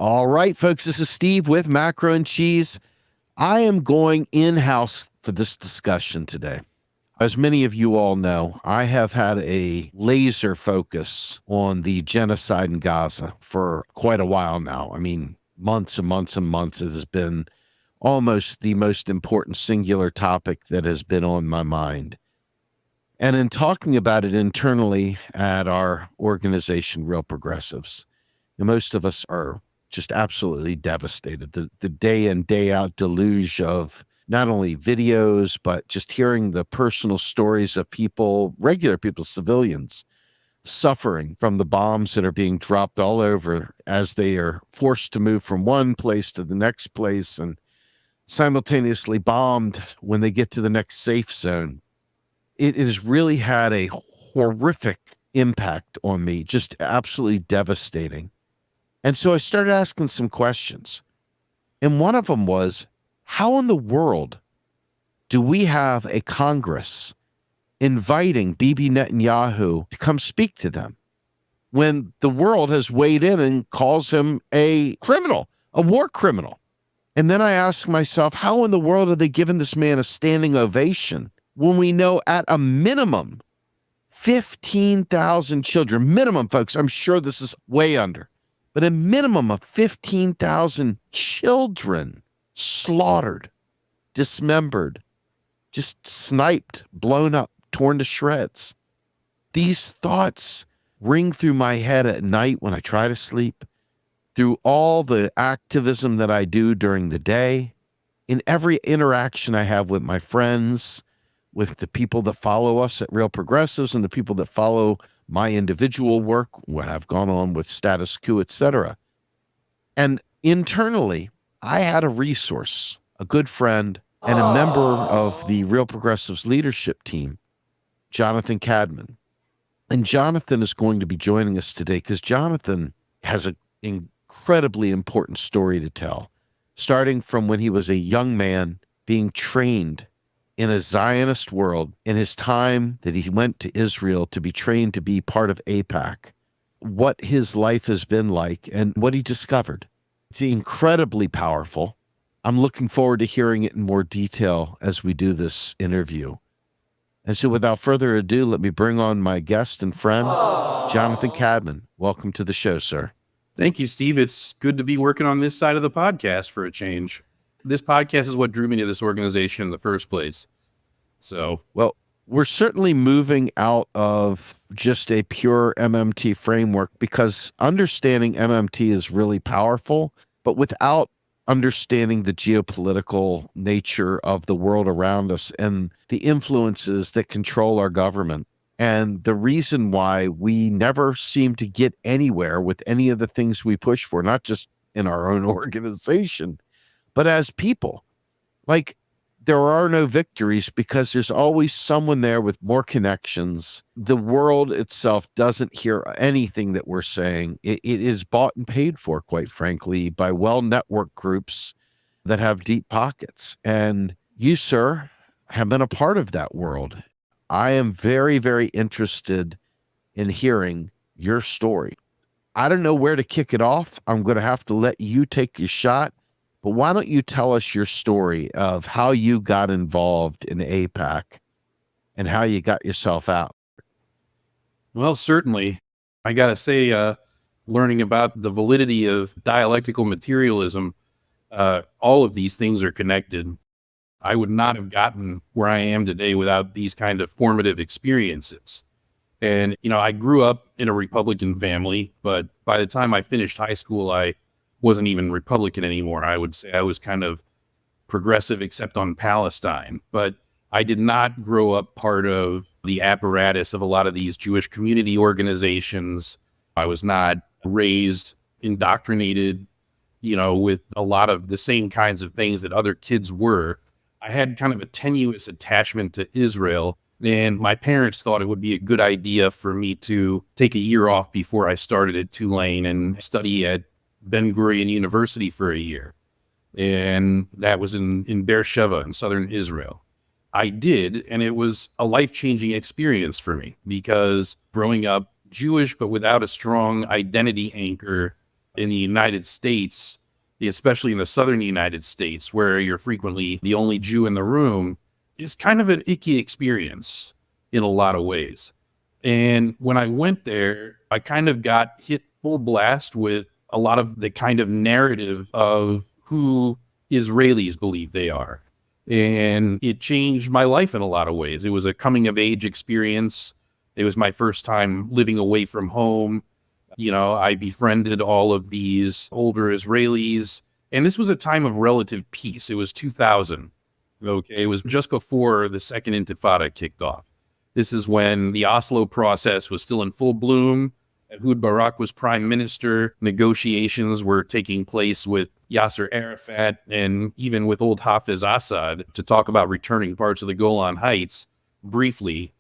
All right, folks, this is Steve with Macro and Cheese. I am going in-house for this discussion today. As many of you all know, I have had a laser focus on the genocide in Gaza for quite a while now. I mean, months and months and months. It has been almost the most important singular topic that has been on my mind. And in talking about it internally at our organization, Real Progressives, most of us are just absolutely devastated. The day in, day out deluge of not only videos, but just hearing the personal stories of people, regular people, civilians, suffering from the bombs that are being dropped all over as they are forced to move from one place to the next place and simultaneously bombed when they get to the next safe zone. It has really had a horrific impact on me, just absolutely devastating. And so I started asking some questions. And one of them was, how in the world do we have a Congress inviting Bibi Netanyahu to come speak to them when the world has weighed in and calls him a criminal, a war criminal? And then I asked myself, how in the world are they giving this man a standing ovation when we know at a minimum 15,000 children, minimum, folks, I'm sure this is way under, but a minimum of 15,000 children slaughtered, dismembered, just sniped, blown up, torn to shreds. These thoughts ring through my head at night when I try to sleep, through all the activism that I do during the day, in every interaction I have with my friends, with the people that follow us at Real Progressives and the people that follow my individual work, what I've gone on with Status Quo, etc. And internally, I had a resource, a good friend, and a member of the Real Progressives leadership team, Jonathan Kadmon. And Jonathan is going to be joining us today because Jonathan has an incredibly important story to tell, starting from when he was a young man being trained in a Zionist world, in his time that he went to Israel to be trained to be part of AIPAC, what his life has been like and what he discovered. It's incredibly powerful. I'm looking forward to hearing it in more detail as we do this interview. And so without further ado, let me bring on my guest and friend, Jonathan Kadmon. Welcome to the show, sir. Thank you, Steve. It's good to be working on this side of the podcast for a change. This podcast is what drew me to this organization in the first place. So, well, we're certainly moving out of just a pure MMT framework because understanding MMT is really powerful, but without understanding the geopolitical nature of the world around us and the influences that control our government. And the reason why we never seem to get anywhere with any of the things we push for, not just in our own organization, but as people. Like, there are no victories because there's always someone there with more connections. The world itself doesn't hear anything that we're saying. It is bought and paid for, quite frankly, by well-networked groups that have deep pockets. And you, sir, have been a part of that world. I am very, very interested in hearing your story. I don't know where to kick it off. I'm going to have to let you take your shot. But why don't you tell us your story of how you got involved in AIPAC and how you got yourself out? Well, certainly. I got to say, learning about the validity of dialectical materialism, all of these things are connected. I would not have gotten where I am today without these kind of formative experiences. And, I grew up in a Republican family, but by the time I finished high school, I wasn't even Republican anymore. I would say I was kind of progressive except on Palestine, but I did not grow up part of the apparatus of a lot of these Jewish community organizations. I was not raised, indoctrinated, with a lot of the same kinds of things that other kids were. I had kind of a tenuous attachment to Israel, and my parents thought it would be a good idea for me to take a year off before I started at Tulane and study at Ben Gurion University for a year. And that was in Beersheba in southern Israel. I did, and it was a life-changing experience for me because growing up Jewish but without a strong identity anchor in the United States, especially in the southern United States, where you're frequently the only Jew in the room, is kind of an icky experience in a lot of ways. And when I went there, I kind of got hit full blast with a lot of the kind of narrative of who Israelis believe they are. And it changed my life in a lot of ways. It was a coming of age experience. It was my first time living away from home. I befriended all of these older Israelis. And this was a time of relative peace. It was 2000. Okay. It was just before the second Intifada kicked off. This is when the Oslo process was still in full bloom. Ehud Barak was prime minister. Negotiations were taking place with Yasser Arafat and even with old Hafiz Assad to talk about returning parts of the Golan Heights briefly.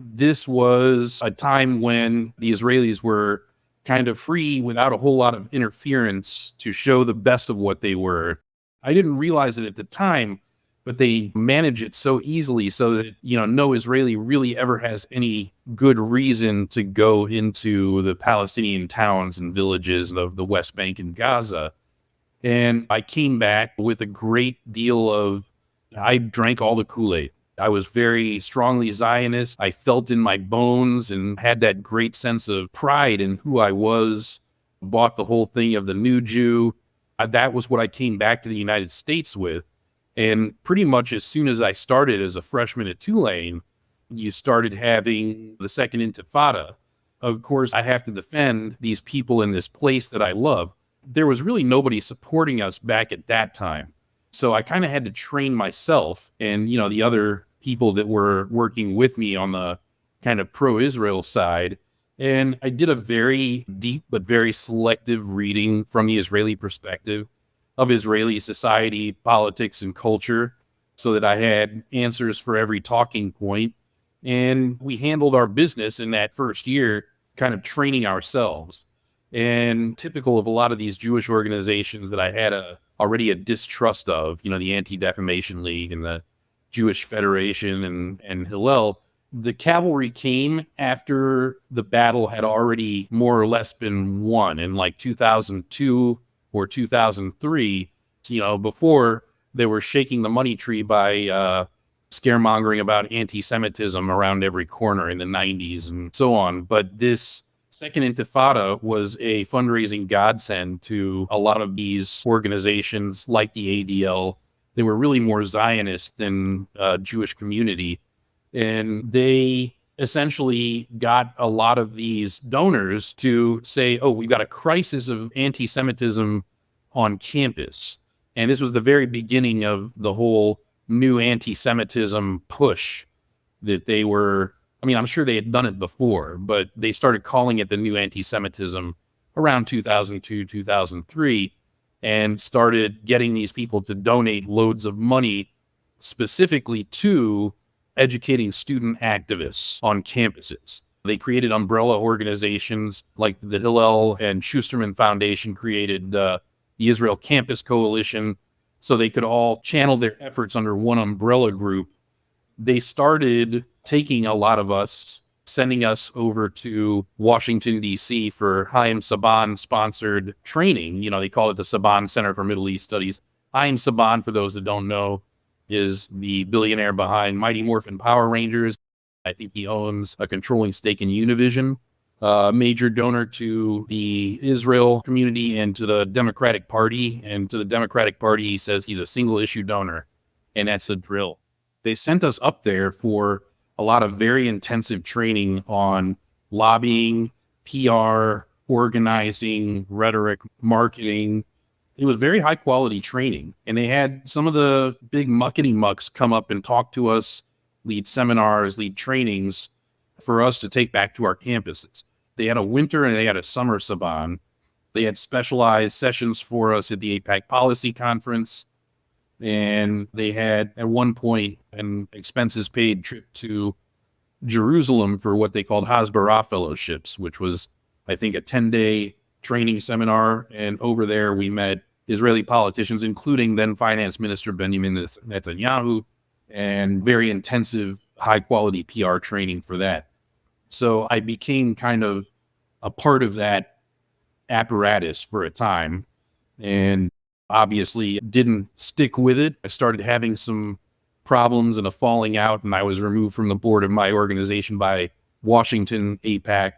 This was a time when the Israelis were kind of free without a whole lot of interference to show the best of what they were. I didn't realize it at the time, but they manage it so easily so that, no Israeli really ever has any good reason to go into the Palestinian towns and villages of the West Bank and Gaza. And I came back with a great deal I drank all the Kool-Aid. I was very strongly Zionist. I felt in my bones and had that great sense of pride in who I was, bought the whole thing of the new Jew. That was what I came back to the United States with. And pretty much as soon as I started as a freshman at Tulane, you started having the second Intifada. Of course, I have to defend these people in this place that I love. There was really nobody supporting us back at that time. So I kind of had to train myself and, the other people that were working with me on the kind of pro-Israel side. And I did a very deep but very selective reading from the Israeli perspective of Israeli society, politics, and culture so that I had answers for every talking point. And we handled our business in that first year, kind of training ourselves. And typical of a lot of these Jewish organizations that I had already a distrust of, the Anti-Defamation League and the Jewish Federation and Hillel, the cavalry came after the battle had already more or less been won in like 2002 or 2003, before they were shaking the money tree by scaremongering about anti-Semitism around every corner in the 90s and so on. But this second Intifada was a fundraising godsend to a lot of these organizations like the ADL. They were really more Zionist than Jewish community. And they essentially got a lot of these donors to say, oh, we've got a crisis of anti-Semitism on campus. And this was the very beginning of the whole new anti-Semitism push that they were, I'm sure they had done it before, but they started calling it the new anti-Semitism around 2002, 2003, and started getting these people to donate loads of money specifically to educating student activists on campuses. They created umbrella organizations like the Hillel and Schusterman Foundation created the Israel Campus Coalition so they could all channel their efforts under one umbrella group. They started taking a lot of us, sending us over to Washington, D.C. for Haim Saban-sponsored training. They call it the Saban Center for Middle East Studies. Haim Saban, for those that don't know, is the billionaire behind Mighty Morphin Power Rangers. I think he owns a controlling stake in Univision, a major donor to the Israel community and to the Democratic Party. And to the Democratic Party, he says he's a single issue donor, and that's a drill. They sent us up there for a lot of very intensive training on lobbying, PR, organizing, rhetoric, marketing. It was very high quality training. And they had some of the big muckety mucks come up and talk to us, lead seminars, lead trainings for us to take back to our campuses. They had a winter and they had a summer Saban. They had specialized sessions for us at the AIPAC policy conference. And they had at one point an expenses paid trip to Jerusalem for what they called Hasbara fellowships, which was, I think, a 10-day training seminar. And over there, we met Israeli politicians, including then Finance Minister Benjamin Netanyahu, and very intensive, high-quality PR training for that. So I became kind of a part of that apparatus for a time, and obviously didn't stick with it. I started having some problems and a falling out, and I was removed from the board of my organization by Washington AIPAC,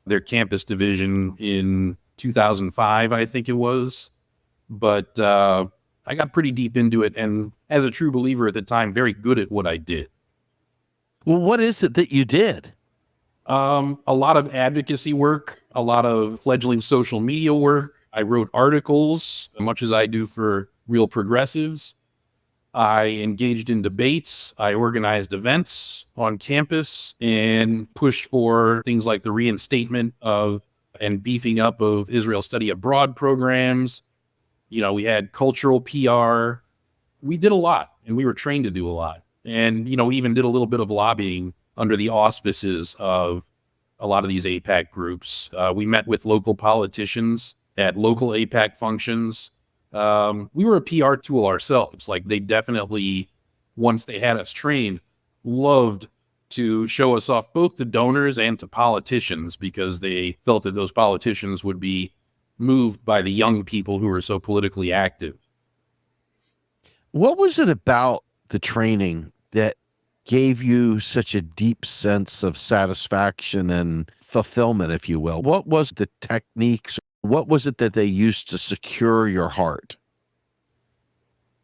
their campus division, in 2005, I think it was. But I got pretty deep into it, and as a true believer at the time, very good at what I did. Well, what is it that you did? A lot of advocacy work, a lot of fledgling social media work. I wrote articles, much as I do for real progressives. I engaged in debates. I organized events on campus and pushed for things like the reinstatement of and beefing up of Israel study abroad programs. You know, we had cultural PR. We did a lot, and we were trained to do a lot. And, you know, we even did a little bit of lobbying under the auspices of a lot of these AIPAC groups. We met with local politicians at local AIPAC functions. We were a PR tool ourselves. Like, they definitely, once they had us trained, loved to show us off both to donors and to politicians, because they felt that those politicians would be moved by the young people who were so politically active. What was it about the training that gave you such a deep sense of satisfaction and fulfillment, if you will? What was the techniques? What was it that they used to secure your heart?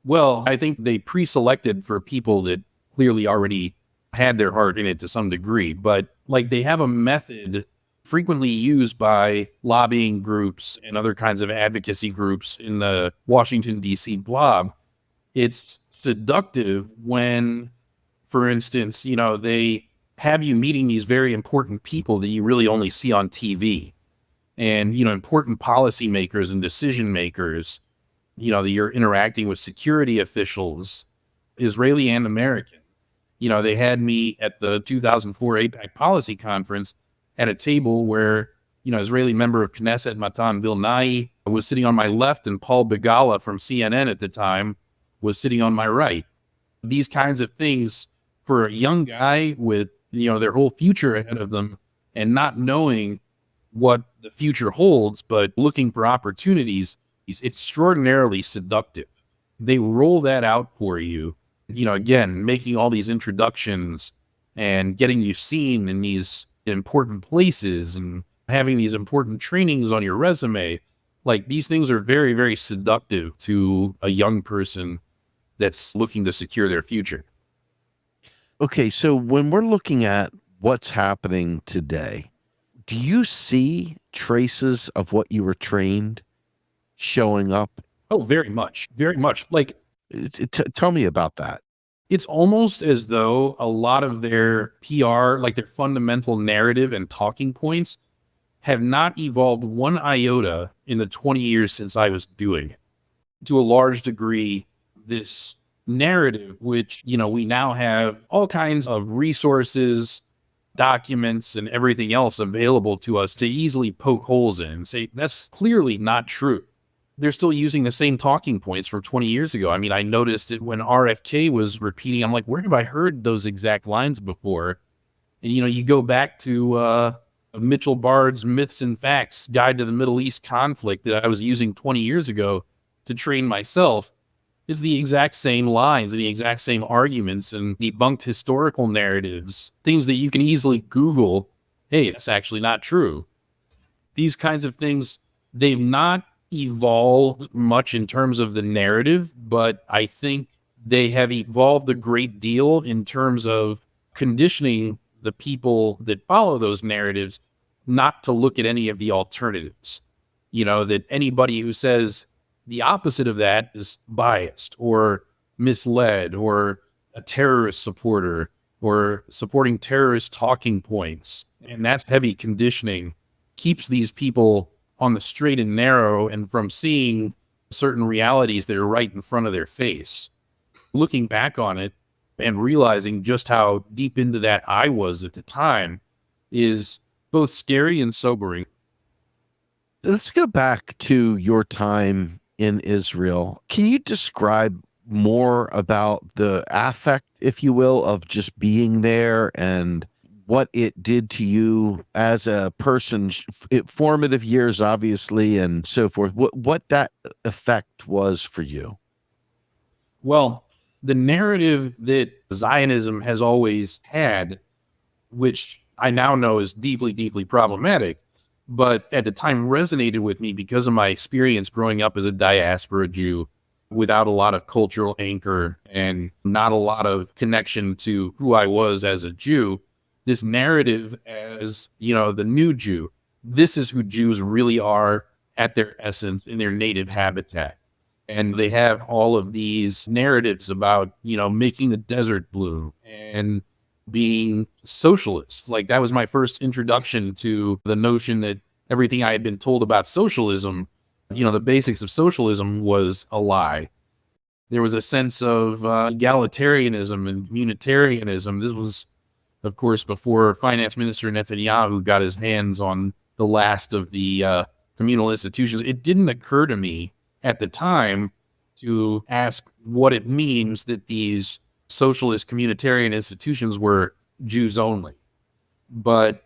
Well, I think they pre-selected for people that clearly already had their heart in it to some degree, but like, they have a method frequently used by lobbying groups and other kinds of advocacy groups in the Washington, D.C. blob. It's seductive when, for instance, you know, they have you meeting these very important people that you really only see on TV, and, you know, important policymakers and decision makers, you know, that you're interacting with, security officials, Israeli and American. You know, they had me at the 2004 AIPAC policy conference at a table where, you know, Israeli member of Knesset Matan Vilnai was sitting on my left, and Paul Begala from CNN at the time was sitting on my right. These kinds of things for a young guy with, you know, their whole future ahead of them, and not knowing what the future holds, but looking for opportunities, is extraordinarily seductive. They roll that out for you, you know, again, making all these introductions and getting you seen in these important places and having these important trainings on your resume. Like, these things are very, very seductive to a young person that's looking to secure their future. Okay, so when we're looking at what's happening today, do you see traces of what you were trained showing up? Oh, very much, very much. Like, Tell me about that. it's almost as though a lot of their PR, like their fundamental narrative and talking points, have not evolved one iota in the 20 years since I was doing it. To a large degree, this narrative, which, you know, we now have all kinds of resources, documents, and everything else available to us to easily poke holes in and say, that's clearly not true. They're still using the same talking points from 20 years ago. I mean, I noticed it when RFK was repeating. I'm like, where have I heard those exact lines before? And, you know, you go back to Mitchell Bard's Myths and Facts Guide to the Middle East Conflict that I was using 20 years ago to train myself. It's the exact same lines and the exact same arguments and debunked historical narratives, things that you can easily Google. Hey, that's actually not true. These kinds of things, they've not evolved much in terms of the narrative, but I think they have evolved a great deal in terms of conditioning the people that follow those narratives not to look at any of the alternatives. You know, that anybody who says the opposite of that is biased or misled or a terrorist supporter or supporting terrorist talking points. And that's heavy conditioning, keeps these people on the straight and narrow and from seeing certain realities that are right in front of their face. Looking back on it and realizing just how deep into that I was at the time is both scary and sobering. Let's go back to your time in Israel. Can you describe more about the affect, if you will, of just being there and what it did to you as a person, formative years, obviously, and so forth, what that effect was for you? Well, the narrative that Zionism has always had, which I now know is deeply, deeply problematic, but at the time resonated with me because of my experience growing up as a diaspora Jew without a lot of cultural anchor and not a lot of connection to who I was as a Jew. This narrative as, the new Jew, this is who Jews really are at their essence in their native habitat. And they have all of these narratives about, making the desert bloom and being socialist. Like, that was my first introduction to the notion that everything I had been told about socialism, the basics of socialism, was a lie. There was a sense of egalitarianism and communitarianism. This was, of course, before Finance Minister Netanyahu got his hands on the last of the communal institutions. It didn't occur to me at the time to ask what it means that these socialist communitarian institutions were Jews only. But,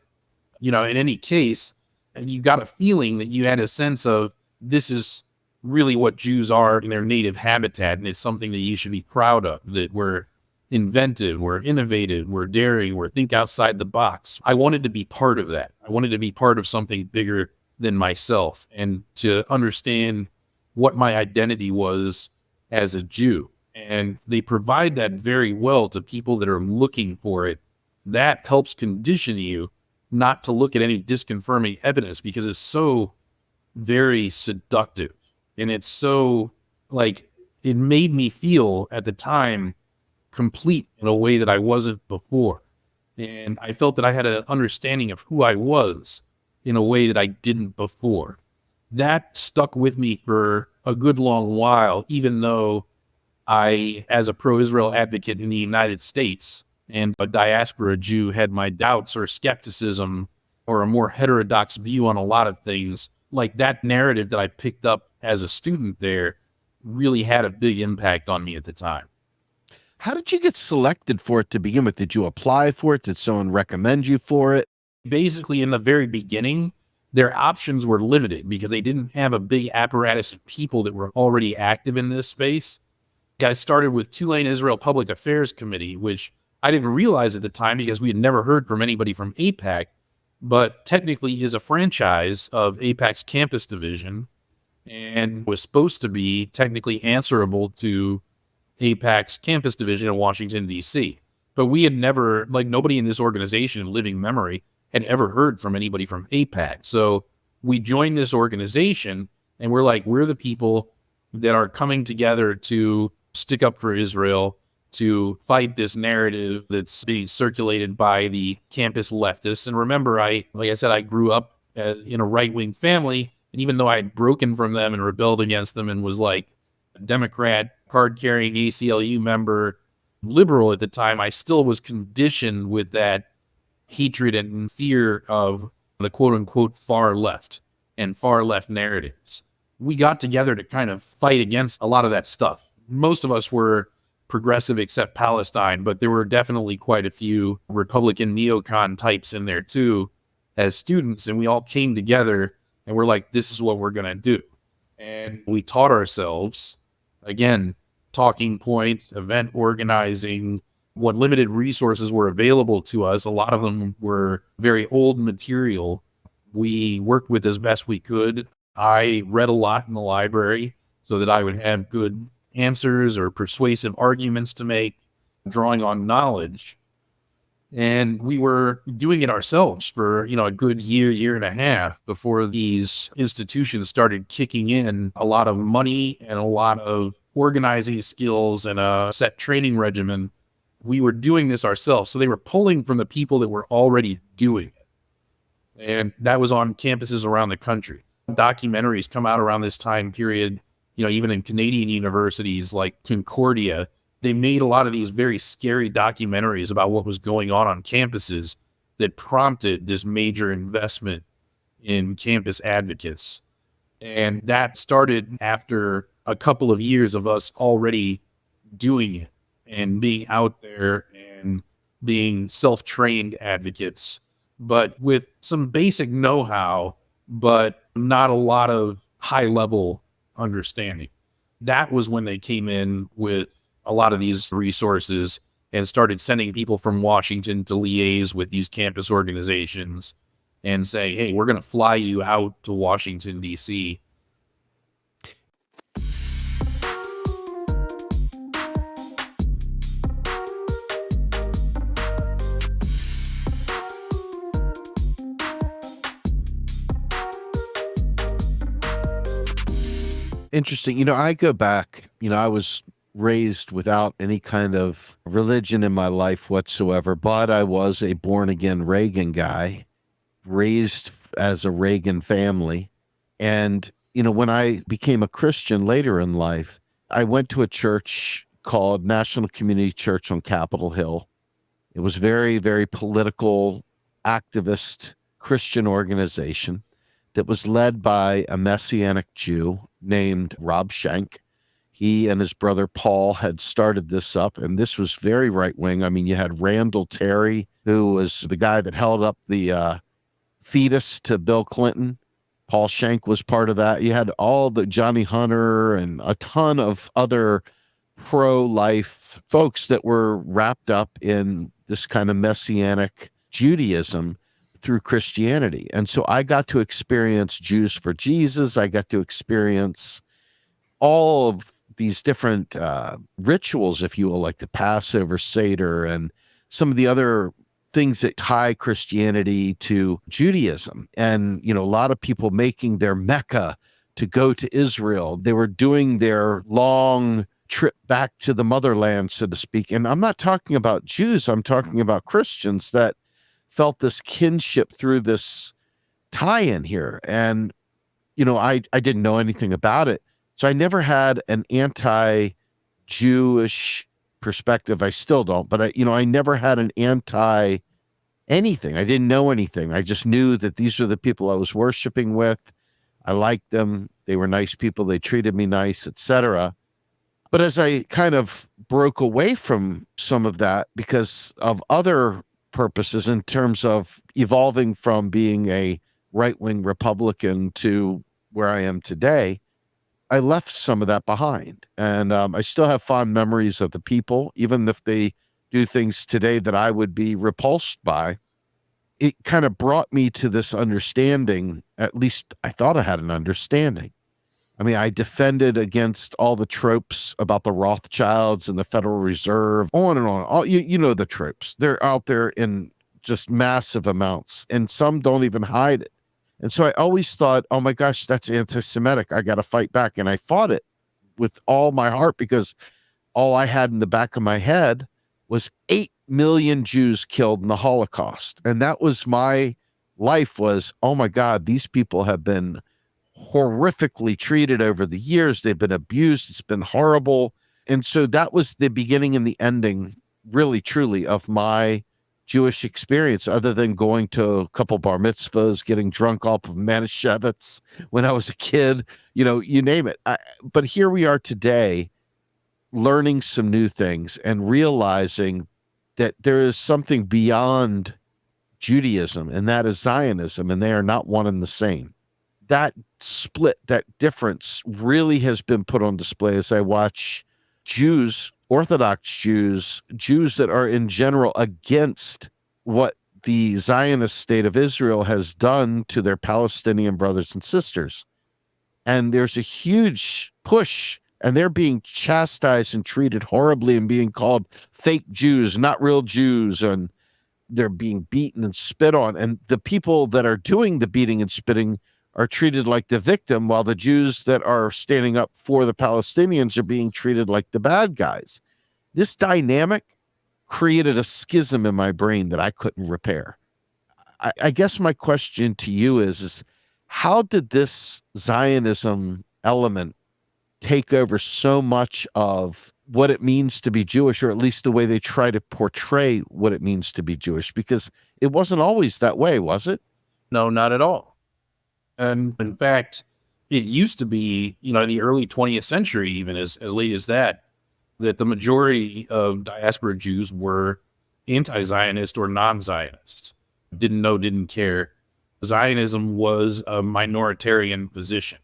in any case, you got a feeling that you had a sense of this is really what Jews are in their native habitat. And it's something that you should be proud of, that we're inventive, we're innovative, we're daring, we're think outside the box. I wanted to be part of that. I wanted to be part of something bigger than myself and to understand what my identity was as a Jew. And they provide that very well to people that are looking for it. That helps condition you not to look at any disconfirming evidence because it's so very seductive. And it's so, like, it made me feel at the time complete in a way that I wasn't before. And I felt that I had an understanding of who I was in a way that I didn't before. That stuck with me for a good long while, even though I, as a pro-Israel advocate in the United States and a diaspora Jew, had my doubts or skepticism or a more heterodox view on a lot of things. Like, that narrative that I picked up as a student there really had a big impact on me at the time. How did you get selected for it to begin with? Did you apply for it? Did someone recommend you for it? Basically, in the very beginning, their options were limited because they didn't have a big apparatus of people that were already active in this space. I started with Tulane Israel Public Affairs Committee, which I didn't realize at the time because we had never heard from anybody from AIPAC, but technically is a franchise of AIPAC's campus division and was supposed to be technically answerable to AIPAC's campus division in Washington, D.C. But we had never, like, nobody in this organization in living memory had ever heard from anybody from AIPAC. So we joined this organization and we're like, we're the people that are coming together to stick up for Israel, to fight this narrative that's being circulated by the campus leftists. And remember, like I said, I grew up in a right-wing family. And even though I had broken from them and rebelled against them and was like a Democrat, card-carrying ACLU member, liberal at the time, I still was conditioned with that hatred and fear of the quote-unquote far left and far left narratives. We got together to kind of fight against a lot of that stuff. Most of us were progressive except Palestine, but there were definitely quite a few Republican neocon types in there too as students, and we all came together and we're like, this is what we're going to do. And we taught ourselves, again, talking points, event organizing, what limited resources were available to us. A lot of them were very old material. We worked with as best we could. I read a lot in the library so that I would have good answers or persuasive arguments to make, drawing on knowledge. And we were doing it ourselves for, a good year and a half before these institutions started kicking in a lot of money and a lot of organizing skills and a set training regimen. We were doing this ourselves. So they were pulling from the people that were already doing it. And that was on campuses around the country. Documentaries come out around this time period, even in Canadian universities like Concordia. They made a lot of these very scary documentaries about what was going on campuses that prompted this major investment in campus advocates. And that started after a couple of years of us already doing it and being out there and being self-trained advocates, but with some basic know-how, but not a lot of high-level understanding. That was when they came in with a lot of these resources and started sending people from Washington to liaise with these campus organizations and say, hey, we're going to fly you out to Washington, D.C. Interesting. I go back, I was raised without any kind of religion in my life whatsoever, but I was a born again Reagan guy, raised as a Reagan family. And, when I became a Christian later in life, I went to a church called National Community Church on Capitol Hill. It was very, very political, activist Christian organization that was led by a Messianic Jew named Rob Schenck. He and his brother Paul had started this up, and this was very right wing. I mean, you had Randall Terry, who was the guy that held up the fetus to Bill Clinton. Paul Schenck was part of that. You had all the Johnny Hunter and a ton of other pro-life folks that were wrapped up in this kind of messianic Judaism through Christianity. And so I got to experience Jews for Jesus. I got to experience all of these different rituals, if you will, like the Passover Seder and some of the other things that tie Christianity to Judaism. And, a lot of people making their Mecca to go to Israel. They were doing their long trip back to the motherland, so to speak. And I'm not talking about Jews. I'm talking about Christians that felt this kinship through this tie-in here. And, I didn't know anything about it. So I never had an anti-Jewish perspective. I still don't, but I never had an anti anything. I didn't know anything. I just knew that these were the people I was worshiping with. I liked them. They were nice people. They treated me nice, etc. But as I kind of broke away from some of that because of other purposes in terms of evolving from being a right-wing Republican to where I am today, I left some of that behind. And I still have fond memories of the people, even if they do things today that I would be repulsed by. It kind of brought me to this understanding, at least I thought I had an understanding. I mean, I defended against all the tropes about the Rothschilds and the Federal Reserve, on and on. All, you know the tropes. They're out there in just massive amounts, and some don't even hide it. And so I always thought, oh my gosh, that's anti-Semitic. I got to fight back. And I fought it with all my heart because all I had in the back of my head was 8 million Jews killed in the Holocaust. And that was my life was, oh my God, these people have been horrifically treated over the years. They've been abused. It's been horrible. And so that was the beginning and the ending, really, truly, of my Jewish experience, other than going to a couple bar mitzvahs, getting drunk off of Manischewitz when I was a kid, you name it. But here we are today, learning some new things and realizing that there is something beyond Judaism, and that is Zionism, and they are not one and the same. That split, that difference really has been put on display as I watch Jews, Orthodox Jews, Jews that are in general against what the Zionist state of Israel has done to their Palestinian brothers and sisters. And there's a huge push, and they're being chastised and treated horribly and being called fake Jews, not real Jews, and they're being beaten and spit on. And the people that are doing the beating and spitting are treated like the victim, while the Jews that are standing up for the Palestinians are being treated like the bad guys. This dynamic created a schism in my brain that I couldn't repair. I guess my question to you is how did this Zionism element take over so much of what it means to be Jewish, or at least the way they try to portray what it means to be Jewish? Because it wasn't always that way, was it? No, not at all. And in fact, it used to be, in the early 20th century, even as late as that the majority of diaspora Jews were anti-Zionist or non-Zionist. Didn't know, didn't care. Zionism was a minoritarian position.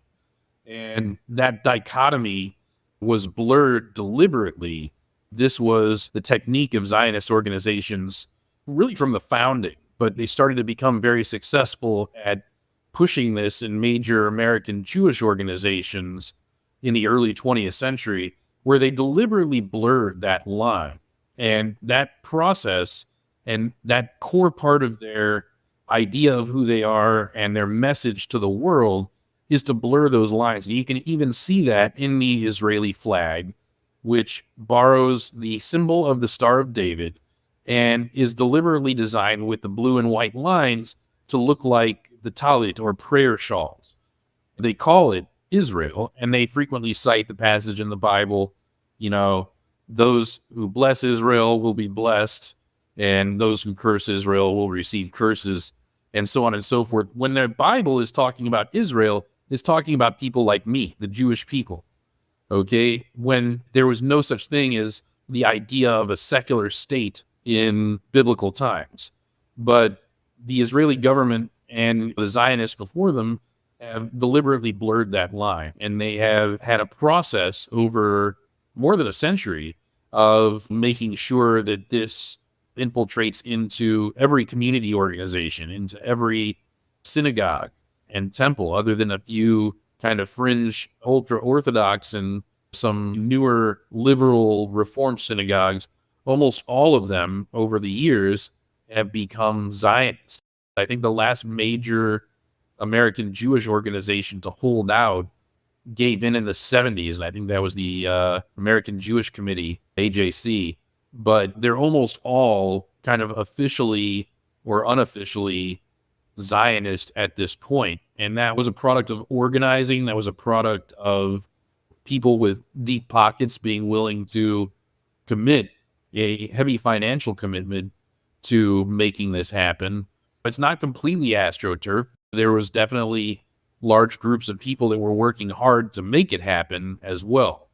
And that dichotomy was blurred deliberately. This was the technique of Zionist organizations really from the founding, but they started to become very successful at pushing this in major American Jewish organizations in the early 20th century, where they deliberately blurred that line. And that process and that core part of their idea of who they are and their message to the world is to blur those lines. And you can even see that in the Israeli flag, which borrows the symbol of the Star of David and is deliberately designed with the blue and white lines to look like the talit or prayer shawls. They call it Israel, and they frequently cite the passage in the Bible, those who bless Israel will be blessed, and those who curse Israel will receive curses, and so on and so forth. When the Bible is talking about Israel, it's talking about people like me, the Jewish people, okay? When there was no such thing as the idea of a secular state in biblical times. But the Israeli government and the Zionists before them have deliberately blurred that line. And they have had a process over more than a century of making sure that this infiltrates into every community organization, into every synagogue and temple, other than a few kind of fringe ultra-Orthodox and some newer liberal reform synagogues. Almost all of them over the years have become Zionists. I think the last major American Jewish organization to hold out gave in the 70s, and I think that was the American Jewish Committee, AJC. But they're almost all kind of officially or unofficially Zionist at this point. And that was a product of organizing. That was a product of people with deep pockets being willing to commit a heavy financial commitment to making this happen. It's not completely astroturf. There was definitely large groups of people that were working hard to make it happen as well.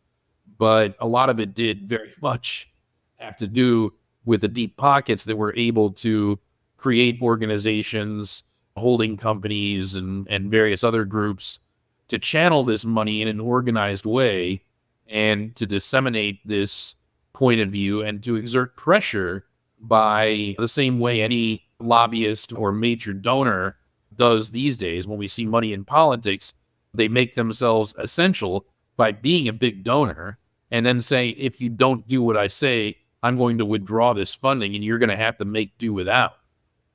But a lot of it did very much have to do with the deep pockets that were able to create organizations, holding companies, and various other groups to channel this money in an organized way and to disseminate this point of view and to exert pressure by the same way any lobbyist or major donor does these days. When we see money in politics, they make themselves essential by being a big donor and then say, if you don't do what I say, I'm going to withdraw this funding and you're going to have to make do without.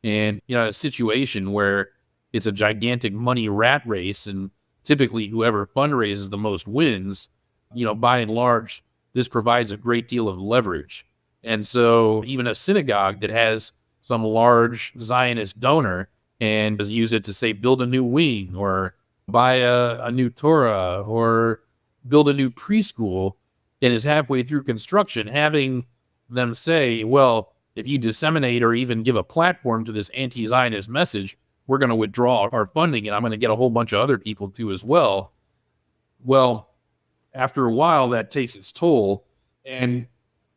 And, a situation where it's a gigantic money rat race and typically whoever fundraises the most wins, by and large, this provides a great deal of leverage. And so even a synagogue that has some large Zionist donor and has used it to say, build a new wing or buy a new Torah or build a new preschool and is halfway through construction, having them say, well, if you disseminate or even give a platform to this anti-Zionist message, we're going to withdraw our funding and I'm going to get a whole bunch of other people too as well. Well, after a while, that takes its toll. And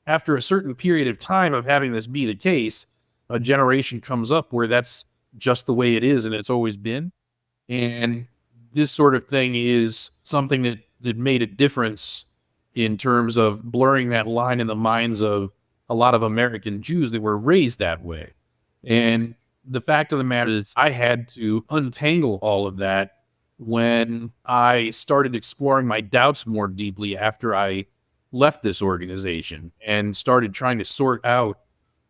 after a certain period of time of having this be the case, a generation comes up where that's just the way it is and it's always been. And this sort of thing is something that made a difference in terms of blurring that line in the minds of a lot of American Jews that were raised that way. And the fact of the matter is I had to untangle all of that when I started exploring my doubts more deeply after I left this organization and started trying to sort out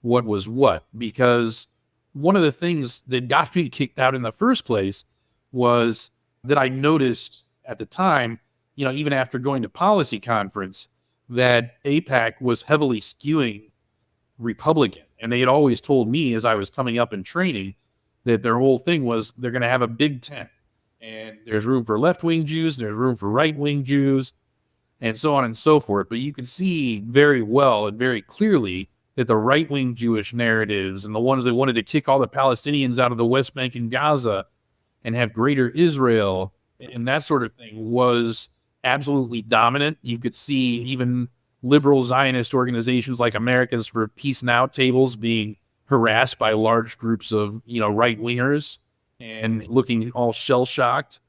what was what. Because one of the things that got me kicked out in the first place was that I noticed at the time, even after going to policy conference, that AIPAC was heavily skewing Republican. And they had always told me as I was coming up in training that their whole thing was they're going to have a big tent. And there's room for left-wing Jews, there's room for right-wing Jews, and so on and so forth. But you can see very well and very clearly that the right-wing Jewish narratives and the ones that wanted to kick all the Palestinians out of the West Bank and Gaza and have greater Israel and that sort of thing was absolutely dominant. You could see even liberal Zionist organizations like Americans for Peace Now tables being harassed by large groups of, right wingers and looking all shell shocked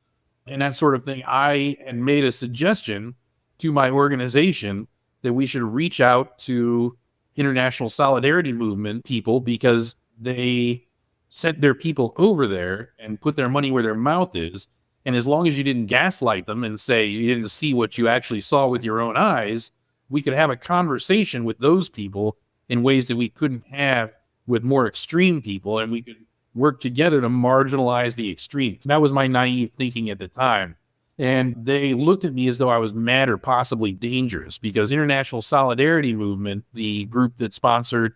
and that sort of thing. I had made a suggestion to my organization that we should reach out to international solidarity movement people because they sent their people over there and put their money where their mouth is. And as long as you didn't gaslight them and say you didn't see what you actually saw with your own eyes, we could have a conversation with those people in ways that we couldn't have with more extreme people, and we could work together to marginalize the extremes. That was my naive thinking at the time. And they looked at me as though I was mad or possibly dangerous because International Solidarity Movement, the group that sponsored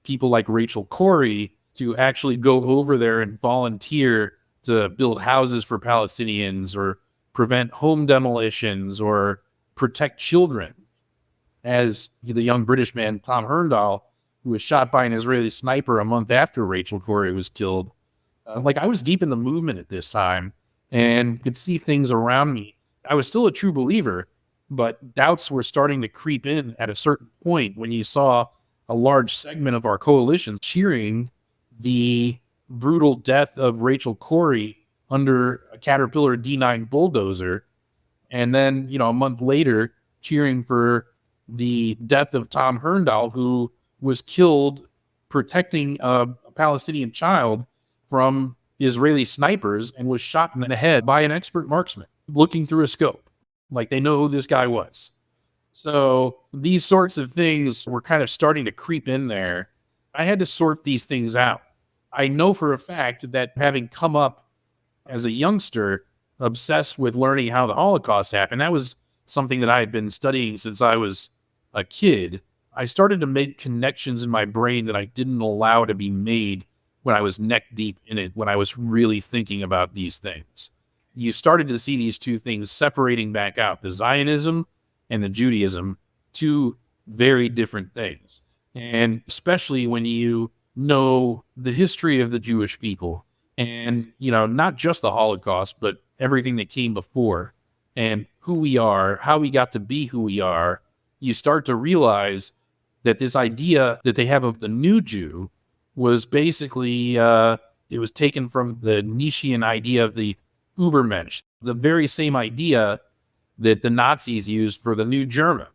people like Rachel Corrie to actually go over there and volunteer to build houses for Palestinians or prevent home demolitions or protect children, as the young British man Tom Hurndall, who was shot by an Israeli sniper a month after Rachel Corrie was killed. I was deep in the movement at this time and could see things around me. I was still a true believer, but doubts were starting to creep in at a certain point when you saw a large segment of our coalition cheering the brutal death of Rachel Corrie under a Caterpillar D9 bulldozer. And then, a month later, cheering for the death of Tom Hurndall, who was killed protecting a Palestinian child from Israeli snipers and was shot in the head by an expert marksman looking through a scope. Like they know who this guy was. So these sorts of things were kind of starting to creep in there. I had to sort these things out. I know for a fact that having come up as a youngster, obsessed with learning how the Holocaust happened, that was something that I had been studying since I was a kid. I started to make connections in my brain that I didn't allow to be made when I was neck deep in it, when I was really thinking about these things. You started to see these two things separating back out, the Zionism and the Judaism, two very different things. And especially when you know the history of the Jewish people and, not just the Holocaust, but everything that came before and who we are, how we got to be who we are, you start to realize that this idea that they have of the new Jew was basically, it was taken from the Nietzschean idea of the Übermensch, the very same idea that the Nazis used for the new German.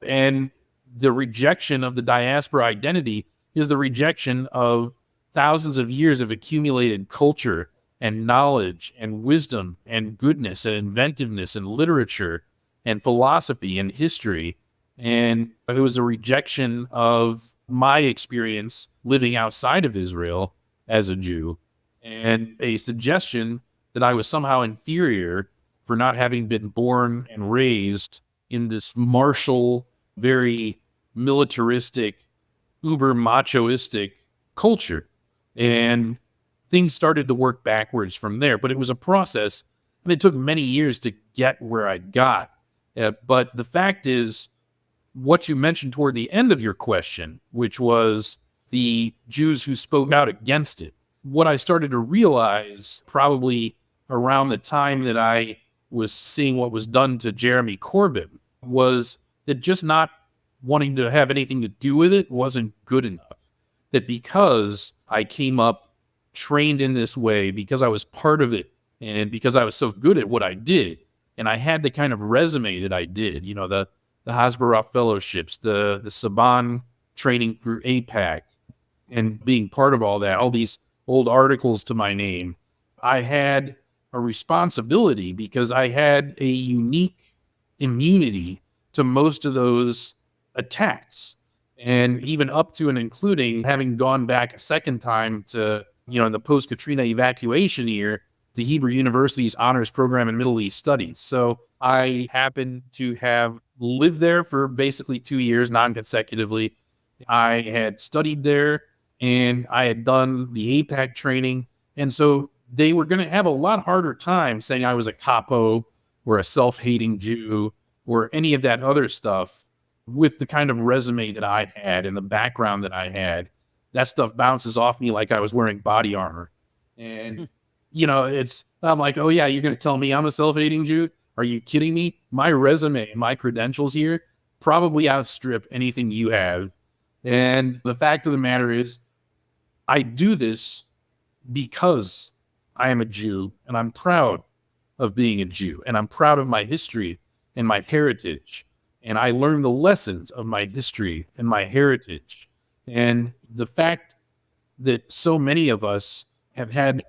And the rejection of the diaspora identity is the rejection of thousands of years of accumulated culture and knowledge and wisdom and goodness and inventiveness and literature and philosophy and history. And it was a rejection of my experience living outside of Israel as a Jew and a suggestion that I was somehow inferior for not having been born and raised in this martial, very militaristic, uber machoistic culture. And things started to work backwards from there. But it was a process, and it took many years to get where I got. But the fact is, what you mentioned toward the end of your question, which was the Jews who spoke out against it, what I started to realize probably around the time that I was seeing what was done to Jeremy Corbyn was that just not wanting to have anything to do with it wasn't good enough. That because I came up trained in this way, because I was part of it, and because I was so good at what I did, and I had the kind of resume that I did, the Hasbara fellowships, the Saban training through AIPAC, and being part of all that, all these old articles to my name, I had a responsibility because I had a unique immunity to most of those attacks. And even up to and including having gone back a second time to, in the post-Katrina evacuation year, to Hebrew University's honors program in Middle East studies. So I happened to have lived there for basically 2 years, non-consecutively. I had studied there and I had done the AIPAC training. And so they were going to have a lot harder time saying I was a capo or a self-hating Jew or any of that other stuff with the kind of resume that I had and the background that I had. That stuff bounces off me like I was wearing body armor. And, I'm like, oh yeah, you're going to tell me I'm a self-hating Jew? Are you kidding me? My resume, my credentials here probably outstrip anything you have. And the fact of the matter is, I do this because I am a Jew and I'm proud of being a Jew and I'm proud of my history and my heritage. And I learned the lessons of my history and my heritage. And the fact that so many of us have had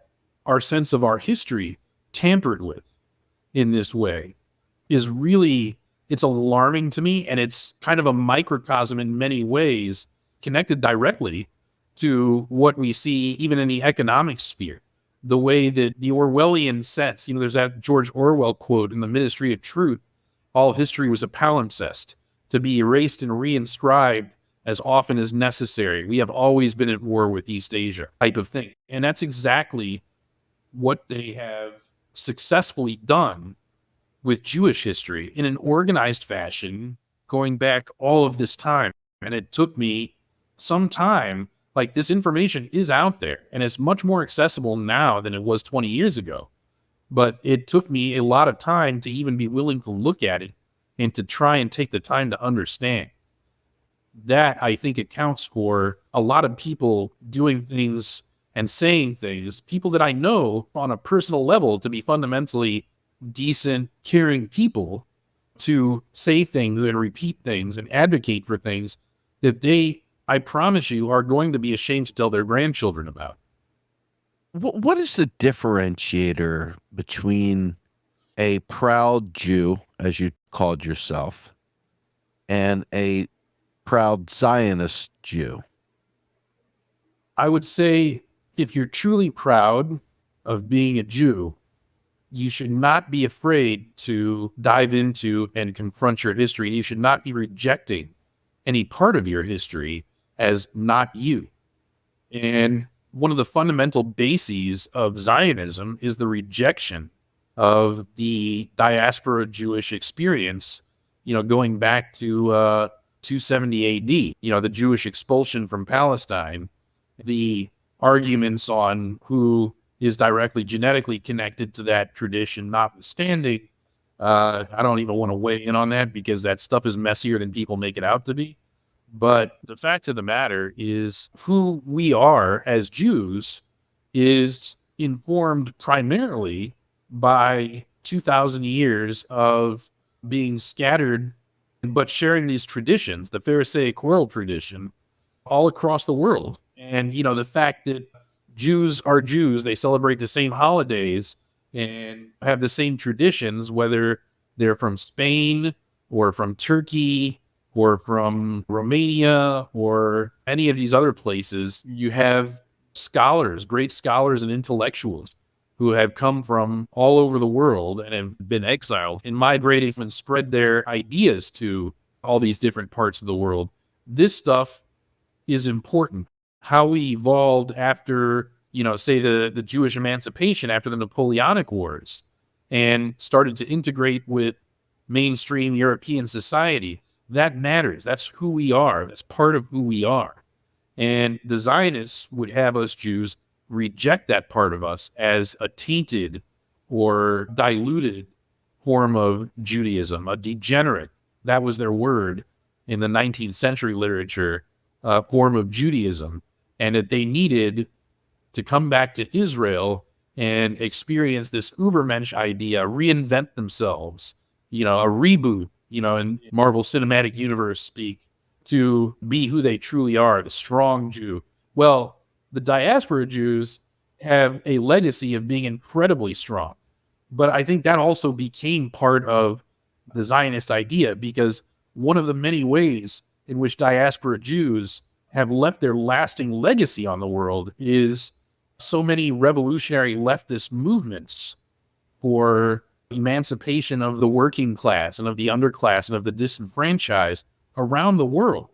our sense of our history tampered with in this way is really, it's alarming to me. And it's kind of a microcosm in many ways connected directly to what we see even in the economic sphere. The way that the Orwellian sense, there's that George Orwell quote in The Ministry of Truth, all history was a palimpsest to be erased and reinscribed as often as necessary. We have always been at war with East Asia type of thing. And that's exactly what they have successfully done with Jewish history in an organized fashion going back all of this time. And it took me some time. Like, this information is out there and it's much more accessible now than it was 20 years ago. But it took me a lot of time to even be willing to look at it and to try and take the time to understand. That, I think, accounts for a lot of people doing things and saying things, people that I know on a personal level to be fundamentally decent, caring people, to say things and repeat things and advocate for things that they, I promise you, are going to be ashamed to tell their grandchildren about. What is the differentiator between a proud Jew, as you called yourself, and a proud Zionist Jew? I would say if you're truly proud of being a Jew, you should not be afraid to dive into and confront your history. You should not be rejecting any part of your history as not you. And one of the fundamental bases of Zionism is the rejection of the diaspora Jewish experience, going back to 270 AD, the Jewish expulsion from Palestine, the arguments on who is directly genetically connected to that tradition notwithstanding. I don't even want to weigh in on that because that stuff is messier than people make it out to be. But the fact of the matter is, who we are as Jews is informed primarily by 2,000 years of being scattered, but sharing these traditions, the Pharisaic world tradition, all across the world. And, the fact that Jews are Jews, they celebrate the same holidays and have the same traditions, whether they're from Spain or from Turkey or from Romania or any of these other places. You have scholars, great scholars and intellectuals who have come from all over the world and have been exiled and migrated and spread their ideas to all these different parts of the world. This stuff is important. How we evolved after, say the Jewish emancipation after the Napoleonic Wars and started to integrate with mainstream European society. That matters. That's who we are. That's part of who we are. And the Zionists would have us Jews reject that part of us as a tainted or diluted form of Judaism, a degenerate. That was their word in the 19th century literature, form of Judaism, and that they needed to come back to Israel and experience this Ubermensch idea, reinvent themselves, a reboot, in Marvel Cinematic Universe speak, to be who they truly are, the strong Jew. Well, the diaspora Jews have a legacy of being incredibly strong. But I think that also became part of the Zionist idea, because one of the many ways in which diaspora Jews have left their lasting legacy on the world is so many revolutionary leftist movements for emancipation of the working class and of the underclass and of the disenfranchised around the world.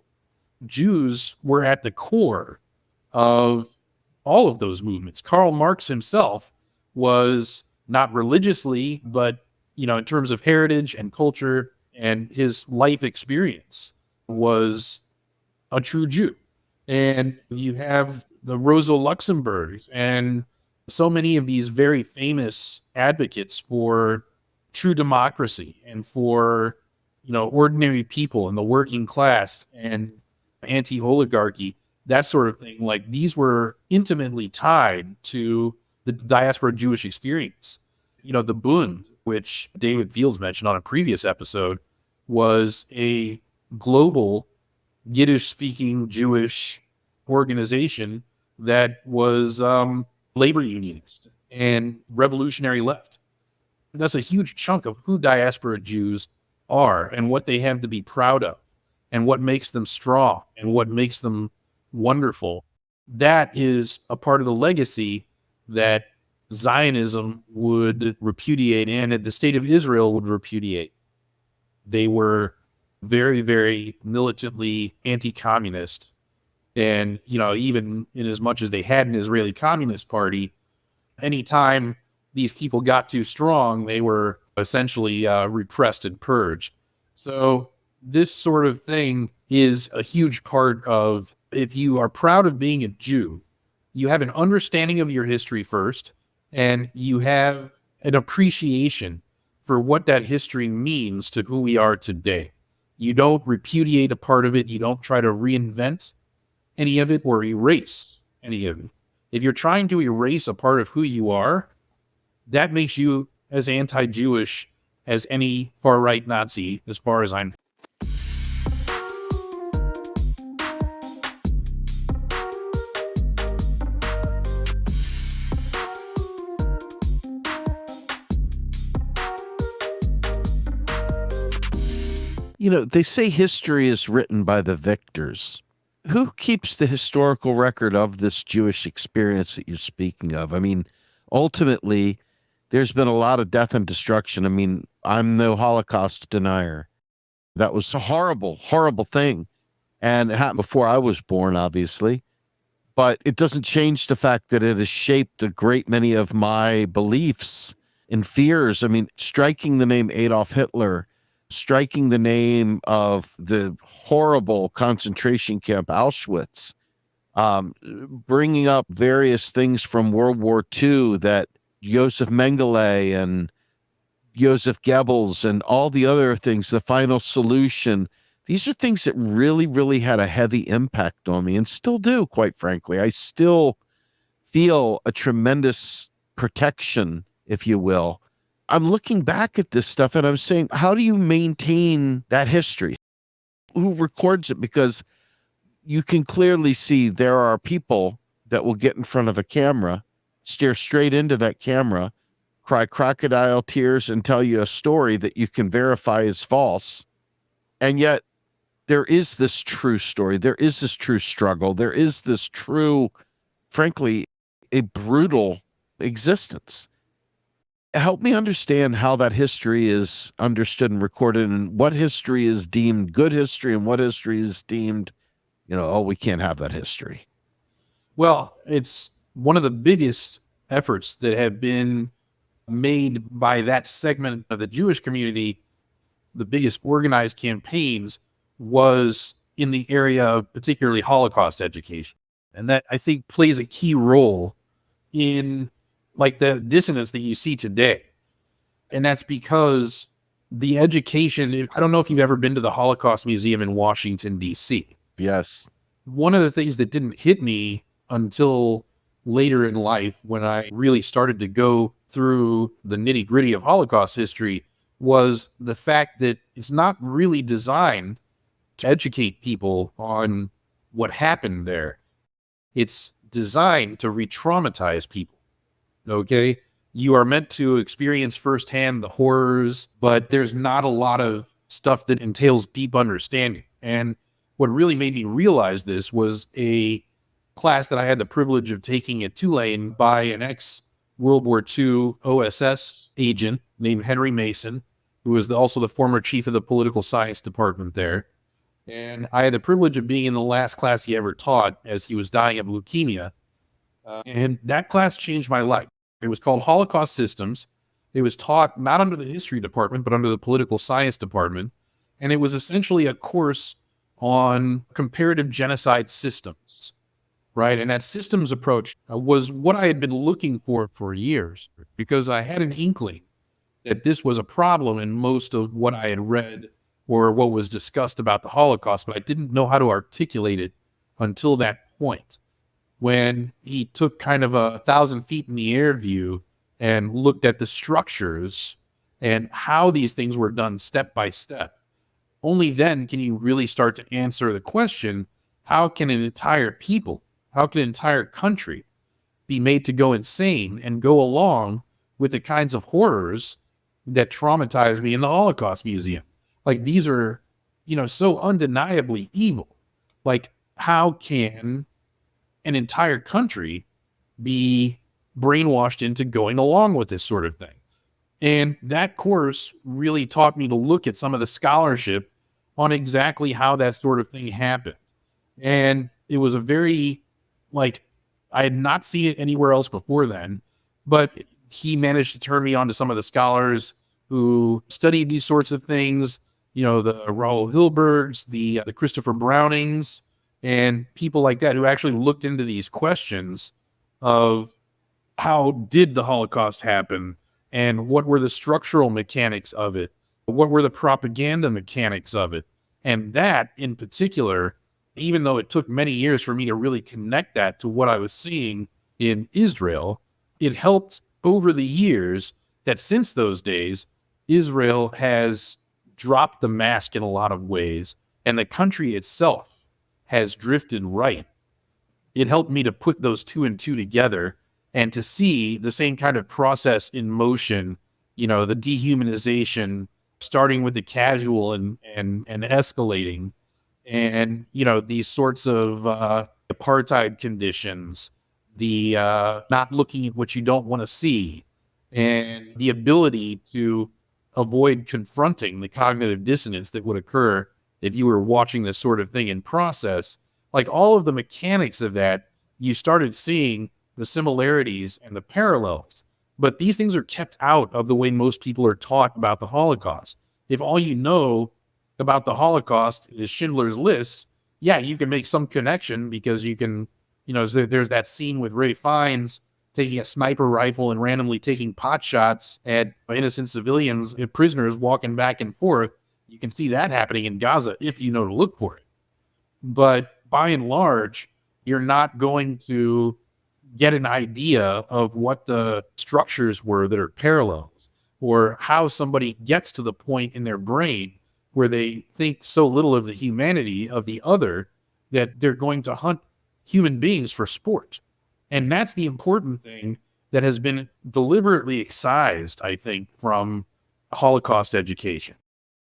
Jews were at the core of all of those movements. Karl Marx himself was not religiously, but, in terms of heritage and culture and his life experience, was a true Jew. And you have the Rosa Luxemburgs and so many of these very famous advocates for true democracy and for ordinary people and the working class and anti-oligarchy, that sort of thing. Like, these were intimately tied to the diaspora Jewish experience. The Bund, which David Fields mentioned on a previous episode, was a global Yiddish-speaking Jewish organization that was labor unionist and revolutionary left. That's a huge chunk of who diaspora Jews are and what they have to be proud of and what makes them strong and what makes them wonderful. That is a part of the legacy that Zionism would repudiate and that the state of Israel would repudiate. They were very, very militantly anti-communist. And, even in as much as they had an Israeli Communist Party, anytime these people got too strong, they were essentially repressed and purged. So this sort of thing is a huge part of, if you are proud of being a Jew, you have an understanding of your history first, and you have an appreciation for what that history means to who we are today. You don't repudiate a part of it. You don't try to reinvent any of it or erase any of it. If you're trying to erase a part of who you are, that makes you as anti-Jewish as any far-right Nazi, as far as I'm. They say history is written by the victors. Who keeps the historical record of this Jewish experience that you're speaking of? I mean, ultimately, there's been a lot of death and destruction. I mean, I'm no Holocaust denier. That was a horrible, horrible thing. And it happened before I was born, obviously. But it doesn't change the fact that it has shaped a great many of my beliefs and fears. I mean, striking the name Adolf Hitler, striking the name of the horrible concentration camp Auschwitz, bringing up various things from World War II that Joseph Mengele and Joseph Goebbels and all the other things, the final solution. These are things that really, really had a heavy impact on me and still do, quite frankly. I still feel a tremendous protection, if you will. I'm looking back at this stuff and I'm saying, how do you maintain that history? Who records it? Because you can clearly see there are people that will get in front of a camera, stare straight into that camera, cry crocodile tears, and tell you a story that you can verify is false. And yet there is this true story. There is this true struggle. There is this true, frankly, a brutal existence. Help me understand how that history is understood and recorded, and what history is deemed good history and what history is deemed, we can't have that history. Well, it's one of the biggest efforts that have been made by that segment of the Jewish community. The biggest organized campaigns was in the area of particularly Holocaust education. And that, I think, plays a key role in like the dissonance that you see today. And that's because the education, I don't know if you've ever been to the Holocaust Museum in Washington, D.C. Yes. One of the things that didn't hit me until later in life, when I really started to go through the nitty-gritty of Holocaust history, was the fact that it's not really designed to educate people on what happened there. It's designed to re-traumatize people. Okay? You are meant to experience firsthand the horrors, but there's not a lot of stuff that entails deep understanding. And what really made me realize this was a class that I had the privilege of taking at Tulane by an ex-World War II OSS agent named Henry Mason, who was also the former chief of the political science department there. And I had the privilege of being in the last class he ever taught as he was dying of leukemia. And that class changed my life. It was called Holocaust Systems. It was taught not under the history department, but under the political science department. And it was essentially a course on comparative genocide systems, right? And that systems approach was what I had been looking for years, because I had an inkling that this was a problem in most of what I had read or what was discussed about the Holocaust, but I didn't know how to articulate it until that point when he took kind of a 1,000 feet in the air view and looked at the structures and how these things were done step by step. Only then can you really start to answer the question, how can an entire people, how can an entire country be made to go insane and go along with the kinds of horrors that traumatized me in the Holocaust Museum? Like, these are, so undeniably evil. Like, how can an entire country be brainwashed into going along with this sort of thing? And that course really taught me to look at some of the scholarship on exactly how that sort of thing happened. And it was a very, like, I had not seen it anywhere else before then, but he managed to turn me on to some of the scholars who studied these sorts of things, the Raoul Hilbergs, the Christopher Brownings, and people like that who actually looked into these questions of how did the Holocaust happen and what were the structural mechanics of it? What were the propaganda mechanics of it? And that in particular, even though it took many years for me to really connect that to what I was seeing in Israel, it helped over the years that since those days, Israel has dropped the mask in a lot of ways, and the country itself has drifted right. It helped me to put those two and two together and to see the same kind of process in motion, the dehumanization, starting with the casual and escalating, and these sorts of apartheid conditions, the not looking at what you don't want to see, and the ability to avoid confronting the cognitive dissonance that would occur if you were watching this sort of thing in process. Like, all of the mechanics of that, you started seeing the similarities and the parallels, but these things are kept out of the way most people are taught about the Holocaust. If all you know about the Holocaust is Schindler's List, yeah, you can make some connection because you can, there's that scene with Ray Fiennes taking a sniper rifle and randomly taking pot shots at innocent civilians, prisoners walking back and forth. You can see that happening in Gaza if you know to look for it. But by and large, you're not going to get an idea of what the structures were that are parallels, or how somebody gets to the point in their brain where they think so little of the humanity of the other that they're going to hunt human beings for sport. And that's the important thing that has been deliberately excised, I think, from Holocaust education.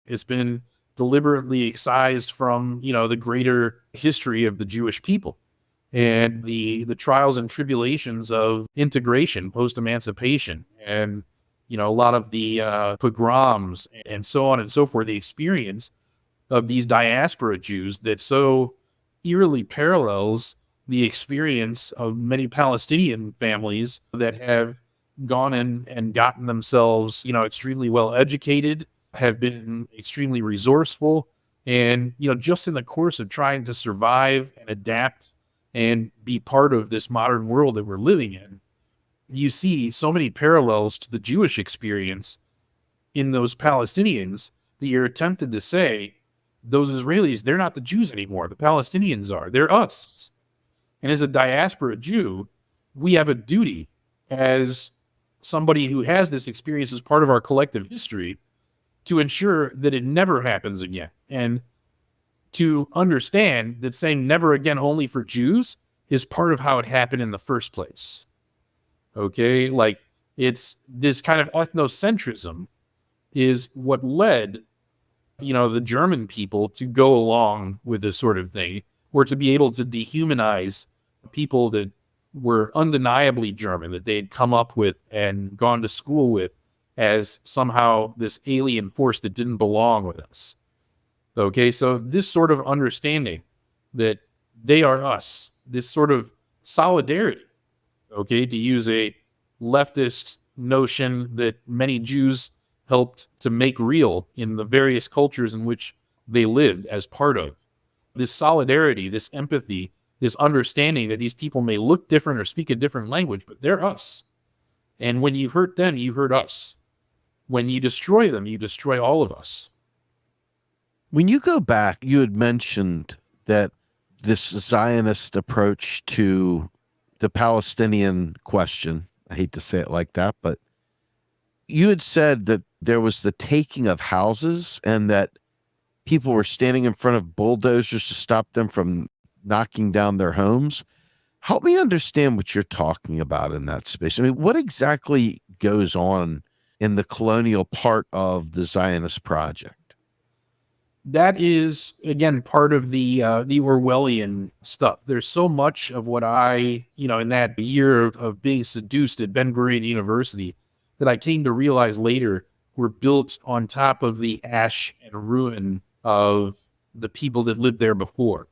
It's been deliberately excised from, the greater history of the Jewish people and the trials and tribulations of integration, post-emancipation, and, a lot of the pogroms and so on and so forth, the experience of these diaspora Jews that so eerily parallels the experience of many Palestinian families that have gone and gotten themselves, extremely well educated, have been extremely resourceful, and, just in the course of trying to survive and adapt and be part of this modern world that we're living in, you see so many parallels to the Jewish experience in those Palestinians that you're tempted to say, those Israelis, they're not the Jews anymore. The Palestinians are. They're us. And as a diaspora Jew, we have a duty as somebody who has this experience as part of our collective history to ensure that it never happens again. And to understand that saying never again only for Jews is part of how it happened in the first place. Okay? Like, it's this kind of ethnocentrism is what led, the German people to go along with this sort of thing, or to be able to dehumanize people that were undeniably German, that they had come up with and gone to school with as somehow this alien force that didn't belong with us. Okay, so this sort of understanding that they are us, this sort of solidarity, okay, to use a leftist notion that many Jews helped to make real in the various cultures in which they lived as part of. This solidarity, this empathy, this understanding that these people may look different or speak a different language, but they're us. And when you hurt them, you hurt us. When you destroy them, you destroy all of us. When you go back, you had mentioned that this Zionist approach to the Palestinian question, I hate to say it like that, but you had said that there was the taking of houses and that people were standing in front of bulldozers to stop them from knocking down their homes. Help me understand what you're talking about in that space. I mean, what exactly goes on in the colonial part of the Zionist project? That is, again, part of the Orwellian stuff. There's so much of what in that year of being seduced at Ben Gurion University, that I came to realize later were built on top of the ash and ruin of the people that lived there before.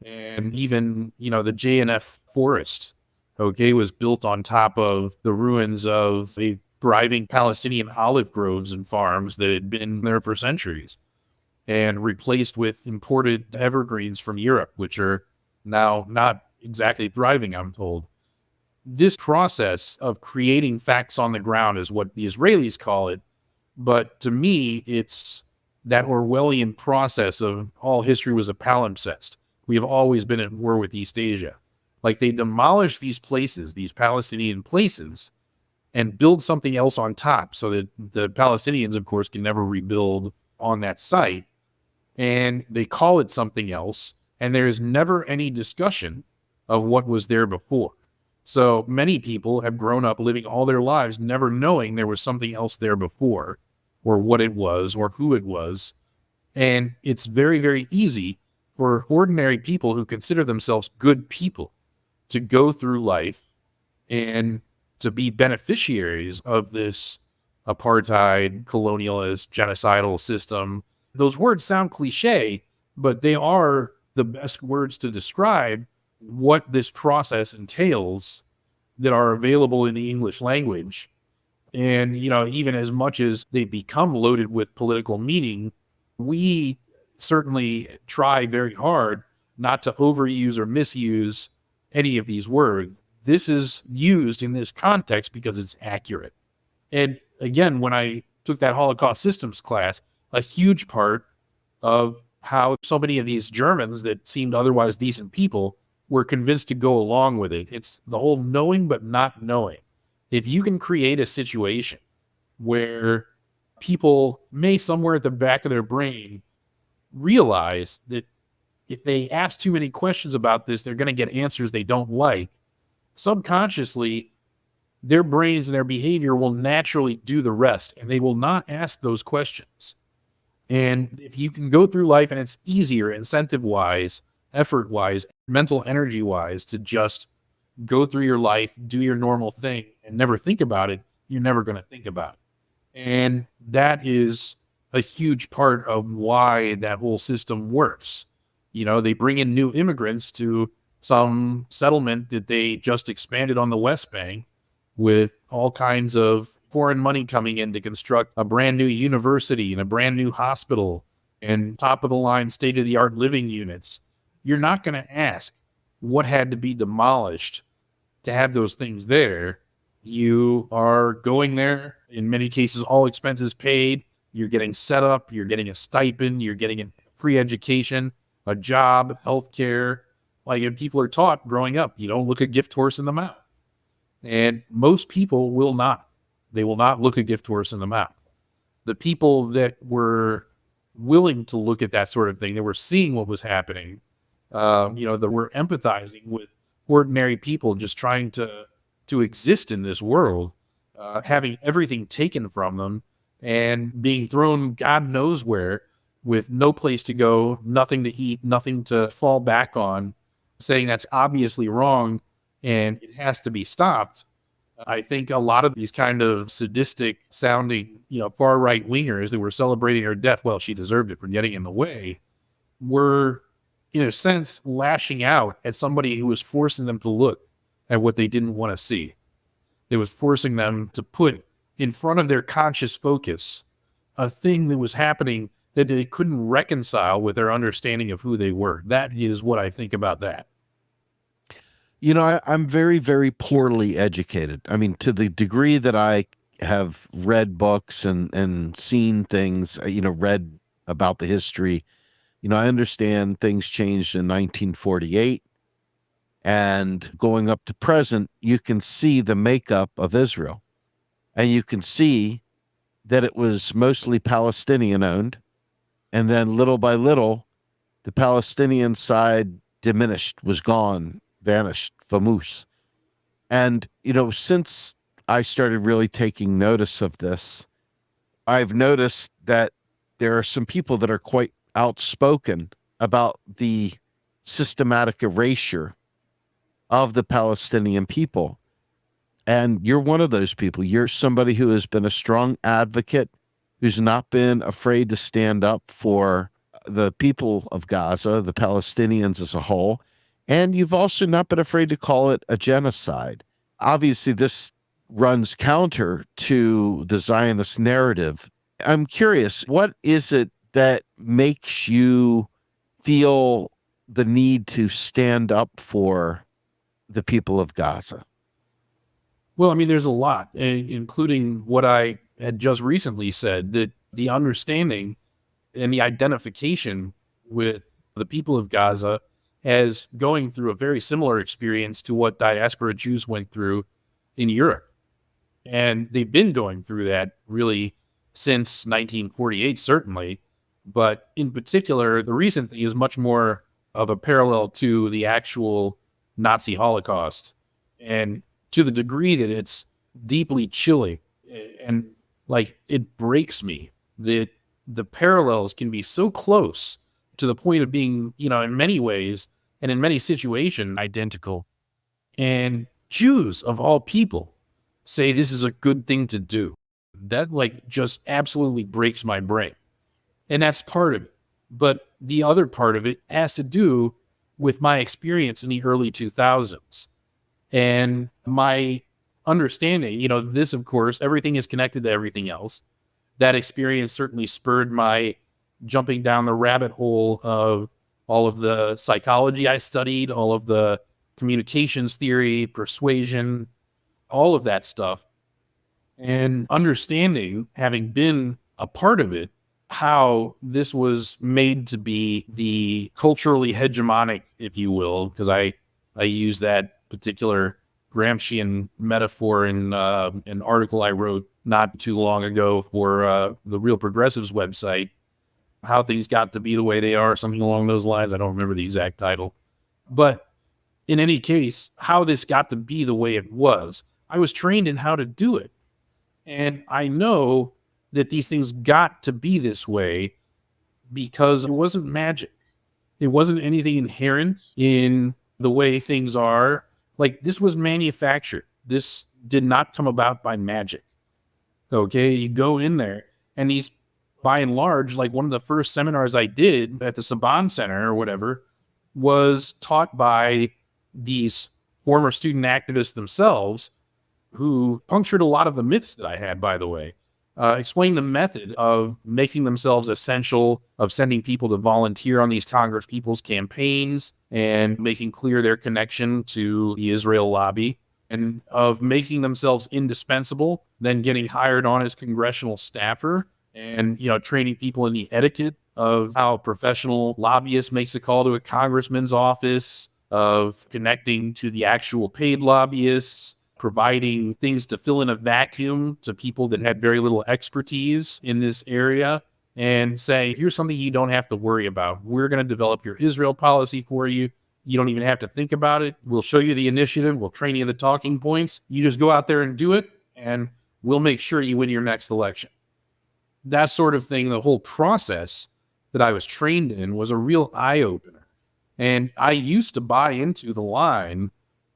And even, the JNF forest, okay, was built on top of the ruins of the thriving Palestinian olive groves and farms that had been there for centuries, and replaced with imported evergreens from Europe, which are now not exactly thriving, I'm told. This process of creating facts on the ground is what the Israelis call it. But to me, it's that Orwellian process of all history was a palimpsest. We have always been at war with East Asia. Like, they demolish these places, these Palestinian places, and build something else on top so that the Palestinians, of course, can never rebuild on that site. And they call it something else. And there is never any discussion of what was there before. So many people have grown up living all their lives never knowing there was something else there before, or what it was, or who it was. And it's very, very easy for ordinary people who consider themselves good people to go through life and to be beneficiaries of this apartheid, colonialist, genocidal system. Those words sound cliche, but they are the best words to describe what this process entails that are available in the English language. And, even as much as they become loaded with political meaning, we certainly try very hard not to overuse or misuse any of these words. This is used in this context because it's accurate. And again, when I took that Holocaust systems class, a huge part of how so many of these Germans that seemed otherwise decent people were convinced to go along with it. It's the whole knowing but not knowing. If you can create a situation where people may somewhere at the back of their brain realize that if they ask too many questions about this, they're going to get answers they don't like, subconsciously, their brains and their behavior will naturally do the rest, and they will not ask those questions. And if you can go through life and it's easier, incentive wise, effort wise, mental energy wise, to just go through your life, do your normal thing, and never think about it, you're never going to think about it. And that is a huge part of why that whole system works. They bring in new immigrants to some settlement that they just expanded on the West Bank, with all kinds of foreign money coming in to construct a brand new university and a brand new hospital and top of the line, state of the art living units. You're not going to ask what had to be demolished to have those things there. You are going there, in many cases, all expenses paid. You're getting set up, you're getting a stipend, you're getting a free education, a job, healthcare. Like, people are taught growing up, you don't look a gift horse in the mouth. And most people will not. They will not look a gift horse in the mouth. The people that were willing to look at that sort of thing, that were seeing what was happening, that were empathizing with ordinary people just trying to exist in this world, having everything taken from them and being thrown God knows where, with no place to go, nothing to eat, nothing to fall back on, saying that's obviously wrong and it has to be stopped. I think a lot of these kind of sadistic sounding, far right wingers that were celebrating her death, well, she deserved it for getting in the way, were, in a sense, lashing out at somebody who was forcing them to look at what they didn't want to see. It was forcing them to put in front of their conscious focus a thing that was happening that they couldn't reconcile with their understanding of who they were. That is what I think about that. I'm very, very poorly educated. I mean, to the degree that I have read books and seen things, read about the history. I understand things changed in 1948, and going up to present, you can see the makeup of Israel, and you can see that it was mostly Palestinian owned. And then little by little, the Palestinian side diminished, was gone, vanished, famous. And, since I started really taking notice of this, I've noticed that there are some people that are quite outspoken about the systematic erasure of the Palestinian people. And you're one of those people. You're somebody who has been a strong advocate, who's not been afraid to stand up for the people of Gaza, the Palestinians as a whole. And you've also not been afraid to call it a genocide. Obviously, this runs counter to the Zionist narrative. I'm curious, what is it that makes you feel the need to stand up for the people of Gaza? Well, I mean, there's a lot, including what I had just recently said, that the understanding and the identification with the people of Gaza as going through a very similar experience to what diaspora Jews went through in Europe. And they've been going through that really since 1948, certainly. But in particular, the recent thing is much more of a parallel to the actual Nazi Holocaust. And to the degree that it's deeply chilling and like it breaks me that the parallels can be so close to the point of being, in many ways and in many situations identical. And Jews of all people say this is a good thing to do. That just absolutely breaks my brain. And that's part of it. But the other part of it has to do with my experience in the early 2000s and my understanding, this, of course, everything is connected to everything else. That experience certainly spurred my jumping down the rabbit hole of all of the psychology I studied, all of the communications theory, persuasion, all of that stuff. And understanding, having been a part of it, how this was made to be the culturally hegemonic, if you will, because I use that particular Gramscian metaphor in an article I wrote not too long ago for the Real Progressives website, how things got to be the way they are, something along those lines. I don't remember the exact title. But in any case, how this got to be the way it was, I was trained in how to do it. And I know that these things got to be this way because it wasn't magic. It wasn't anything inherent in the way things are. Like, this was manufactured. This did not come about by magic. Okay, you go in there, and these, by and large, like one of the first seminars I did at the Saban Center or whatever, was taught by these former student activists themselves, who punctured a lot of the myths that I had, by the way. Explain the method of making themselves essential, of sending people to volunteer on these Congress people's campaigns and making clear their connection to the Israel lobby, and of making themselves indispensable, then getting hired on as congressional staffer and, training people in the etiquette of how a professional lobbyist makes a call to a congressman's office, of connecting to the actual paid lobbyists, providing things to fill in a vacuum to people that had very little expertise in this area, and say, here's something you don't have to worry about. We're going to develop your Israel policy for you. You don't even have to think about it. We'll show you the initiative. We'll train you the talking points. You just go out there and do it, and we'll make sure you win your next election. That sort of thing, the whole process that I was trained in was a real eye-opener. And I used to buy into the line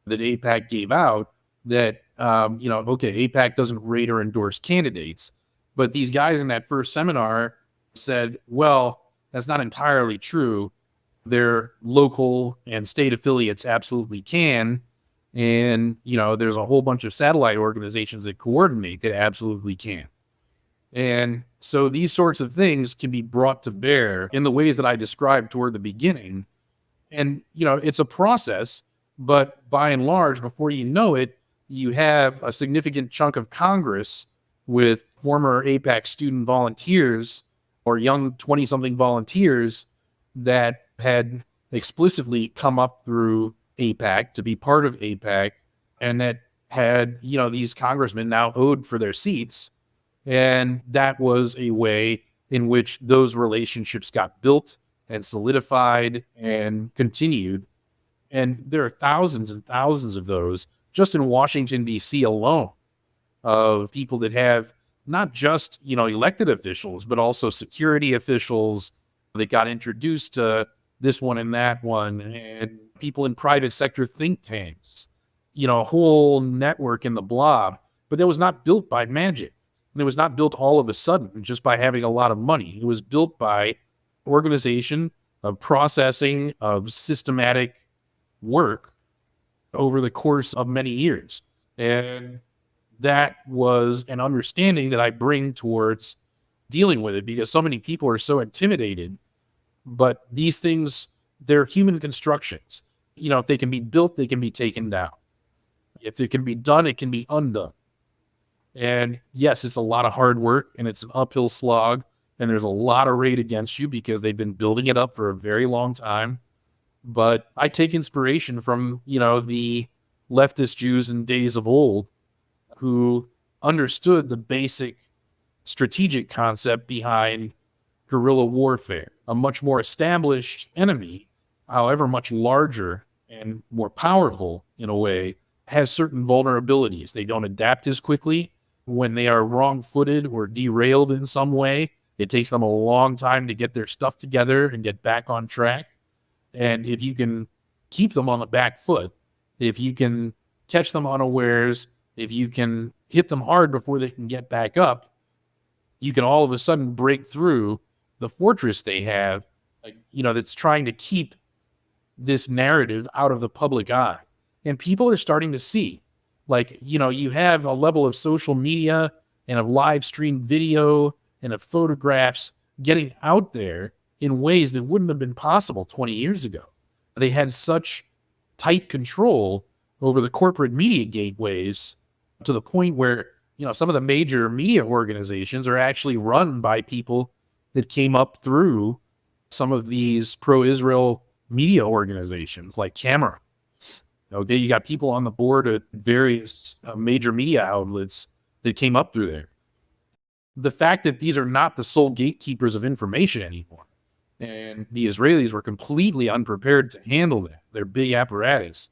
that AIPAC gave out that, okay, AIPAC doesn't rate or endorse candidates. But these guys in that first seminar said, well, that's not entirely true. Their local and state affiliates absolutely can. And, there's a whole bunch of satellite organizations that coordinate that absolutely can. And so these sorts of things can be brought to bear in the ways that I described toward the beginning. And, it's a process, but by and large, before you know it, you have a significant chunk of Congress with former AIPAC student volunteers or young 20-something volunteers that had explicitly come up through AIPAC to be part of AIPAC, and that had, these congressmen now owed for their seats. And that was a way in which those relationships got built and solidified and continued. And there are thousands and thousands of those just in Washington, D.C. alone, of people that have not just, elected officials, but also security officials that got introduced to this one and that one, and people in private sector think tanks, a whole network in the blob. But that was not built by magic. And it was not built all of a sudden just by having a lot of money. It was built by organization, of processing, of systematic work over the course of many years. And that was an understanding that I bring towards dealing with it, because so many people are so intimidated. But these things, they're human constructions. If they can be built, they can be taken down. If it can be done, it can be undone. And yes, it's a lot of hard work and it's an uphill slog. And there's a lot of rage against you because they've been building it up for a very long time. But I take inspiration from, the leftist Jews in days of old who understood the basic strategic concept behind guerrilla warfare. A much more established enemy, however much larger and more powerful in a way, has certain vulnerabilities. They don't adapt as quickly. When they are wrong-footed or derailed in some way, it takes them a long time to get their stuff together and get back on track. And if you can keep them on the back foot, if you can catch them unawares, if you can hit them hard before they can get back up, you can all of a sudden break through the fortress they have, that's trying to keep this narrative out of the public eye. And people are starting to see, you have a level of social media and of live stream video and of photographs getting out there in ways that wouldn't have been possible 20 years ago. They had such tight control over the corporate media gateways to the point where, some of the major media organizations are actually run by people that came up through some of these pro-Israel media organizations like Camera. You got people on the board at various major media outlets that came up through there. The fact that these are not the sole gatekeepers of information anymore, and the Israelis were completely unprepared to handle that, their big apparatus.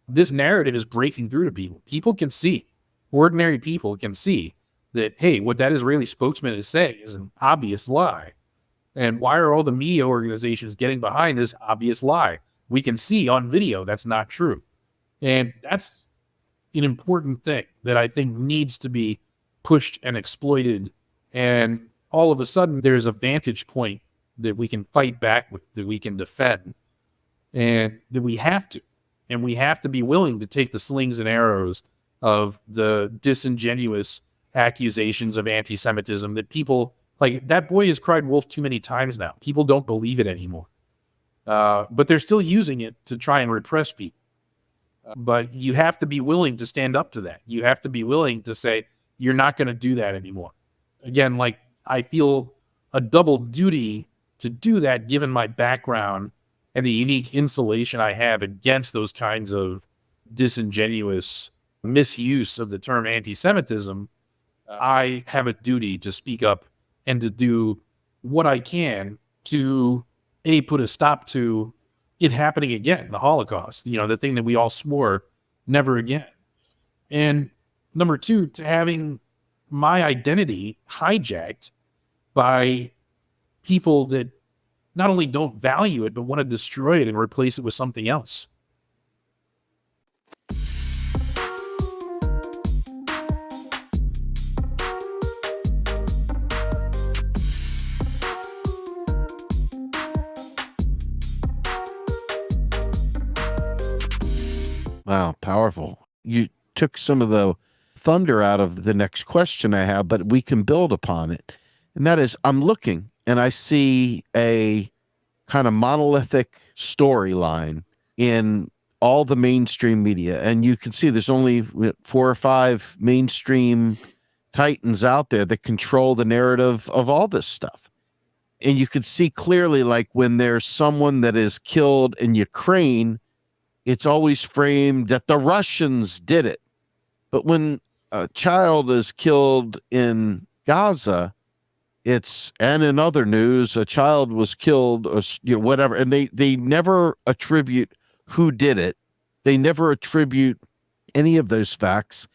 This narrative is breaking through to people. People can see, ordinary people can see that, hey, what that Israeli spokesman is saying is an obvious lie. And why are all the media organizations getting behind this obvious lie? We can see on video that's not true. And that's an important thing that I think needs to be pushed and exploited. And all of a sudden, there's a vantage point that we can fight back with, that we can defend, and that we have to. And we have to be willing to take the slings and arrows of the disingenuous accusations of anti-Semitism that people, that boy has cried wolf too many times now. People don't believe it anymore. But they're still using it to try and repress people. But you have to be willing to stand up to that. You have to be willing to say, you're not going to do that anymore. Again, I feel a double duty to do that given my background and the unique insulation I have against those kinds of disingenuous misuse of the term anti-Semitism. I have a duty to speak up and to do what I can to, put a stop to it happening again, the Holocaust, the thing that we all swore never again. And number two, to having my identity hijacked by people that not only don't value it, but want to destroy it and replace it with something else. Wow, powerful. You took some of the thunder out of the next question I have, but we can build upon it. And that is, I'm looking and I see a kind of monolithic storyline in all the mainstream media. And you can see there's only 4 or 5 mainstream titans out there that control the narrative of all this stuff. And you could see clearly, like when there's someone that is killed in Ukraine, it's always framed that the Russians did it. But when a child is killed in Gaza, and in other news, a child was killed, or whatever, and they never attribute who did it. They never attribute any of those facts.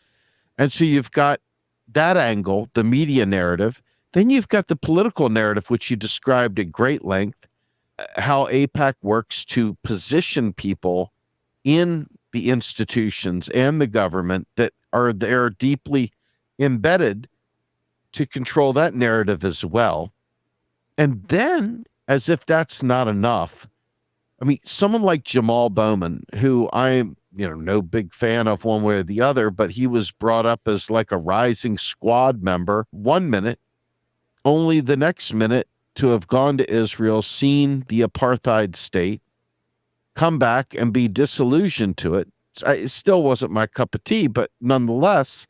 And so you've got that angle, the media narrative. Then you've got the political narrative, which you described at great length, how AIPAC works to position people in the institutions and the government that are there deeply embedded to control that narrative as well. And then, as if that's not enough, I mean, someone like Jamal Bowman, who I'm, no big fan of one way or the other, but he was brought up as like a rising squad member 1 minute, only the next minute to have gone to Israel, seen the apartheid state, come back and be disillusioned to it. It still wasn't my cup of tea, but nonetheless,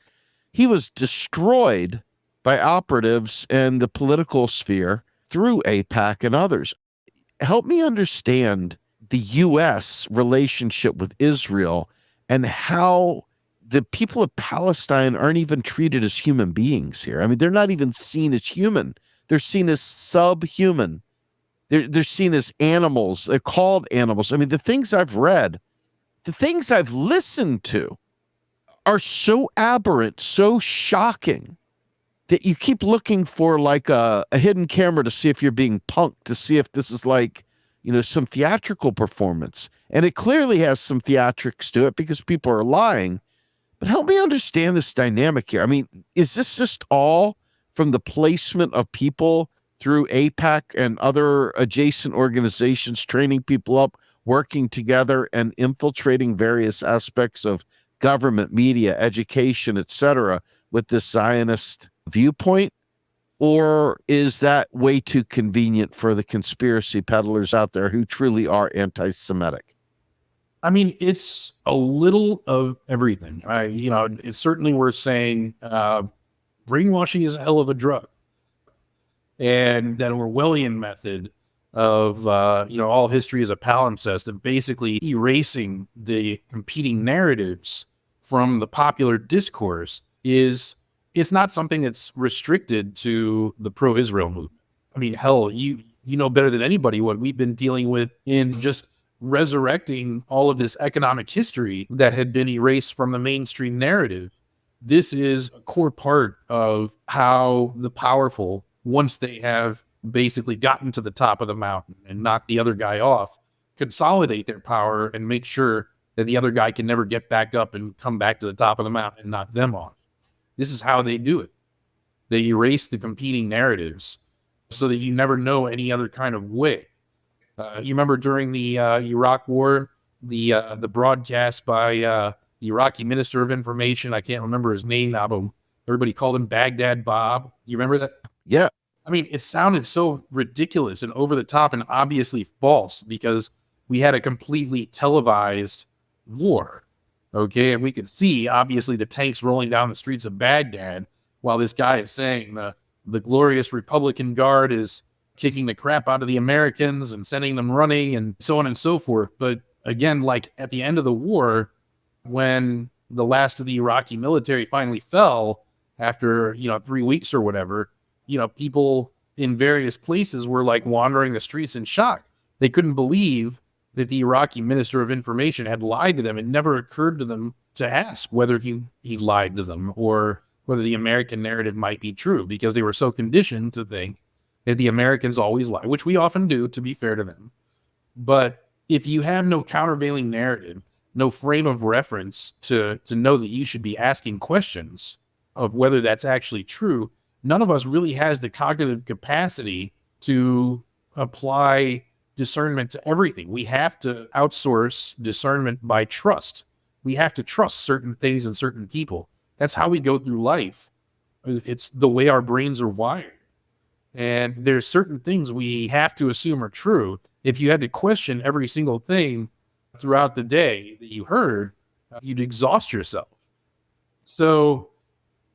he was destroyed by operatives in the political sphere through AIPAC and others. Help me understand the U.S. relationship with Israel and how the people of Palestine aren't even treated as human beings here. I mean, they're not even seen as human. They're seen as subhuman. They're seen as animals. They're called animals. I mean, the things I've read, the things I've listened to are so aberrant, so shocking that you keep looking for like a hidden camera to see if you're being punked, to see if this is like, some theatrical performance. And it clearly has some theatrics to it because people are lying. But help me understand this dynamic here. I mean, is this just all from the placement of people through AIPAC and other adjacent organizations, training people up, working together, and infiltrating various aspects of government, media, education, etc., with this Zionist viewpoint? Or is that way too convenient for the conspiracy peddlers out there who truly are anti-Semitic? I mean, it's a little of everything. It's certainly worth saying brainwashing is a hell of a drug. And that Orwellian method of, all history is a palimpsest, of basically erasing the competing narratives from the popular discourse it's not something that's restricted to the pro-Israel movement. I mean, hell, you know better than anybody what we've been dealing with in just resurrecting all of this economic history that had been erased from the mainstream narrative. This is a core part of how the powerful, once they have basically gotten to the top of the mountain and knocked the other guy off, consolidate their power and make sure that the other guy can never get back up and come back to the top of the mountain and knock them off. This is how they do it. They erase the competing narratives so that you never know any other kind of way. You remember during the Iraq War, the broadcast by the Iraqi Minister of Information, I can't remember his name now, but everybody called him Baghdad Bob. You remember that? Yeah. I mean, it sounded so ridiculous and over the top and obviously false because we had a completely televised war. Okay, and we could see, obviously, the tanks rolling down the streets of Baghdad while this guy is saying the glorious Republican Guard is kicking the crap out of the Americans and sending them running and so on and so forth. But again, like at the end of the war, when the last of the Iraqi military finally fell after, 3 weeks or whatever, people in various places were like wandering the streets in shock. They couldn't believe that the Iraqi Minister of Information had lied to them. It never occurred to them to ask whether he lied to them or whether the American narrative might be true, because they were so conditioned to think that the Americans always lie, which we often do, to be fair to them. But if you have no countervailing narrative, no frame of reference to know that you should be asking questions of whether that's actually true, none of us really has the cognitive capacity to apply discernment to everything. We have to outsource discernment by trust. We have to trust certain things and certain people. That's how we go through life. It's the way our brains are wired. And there's certain things we have to assume are true. If you had to question every single thing throughout the day that you heard, you'd exhaust yourself. So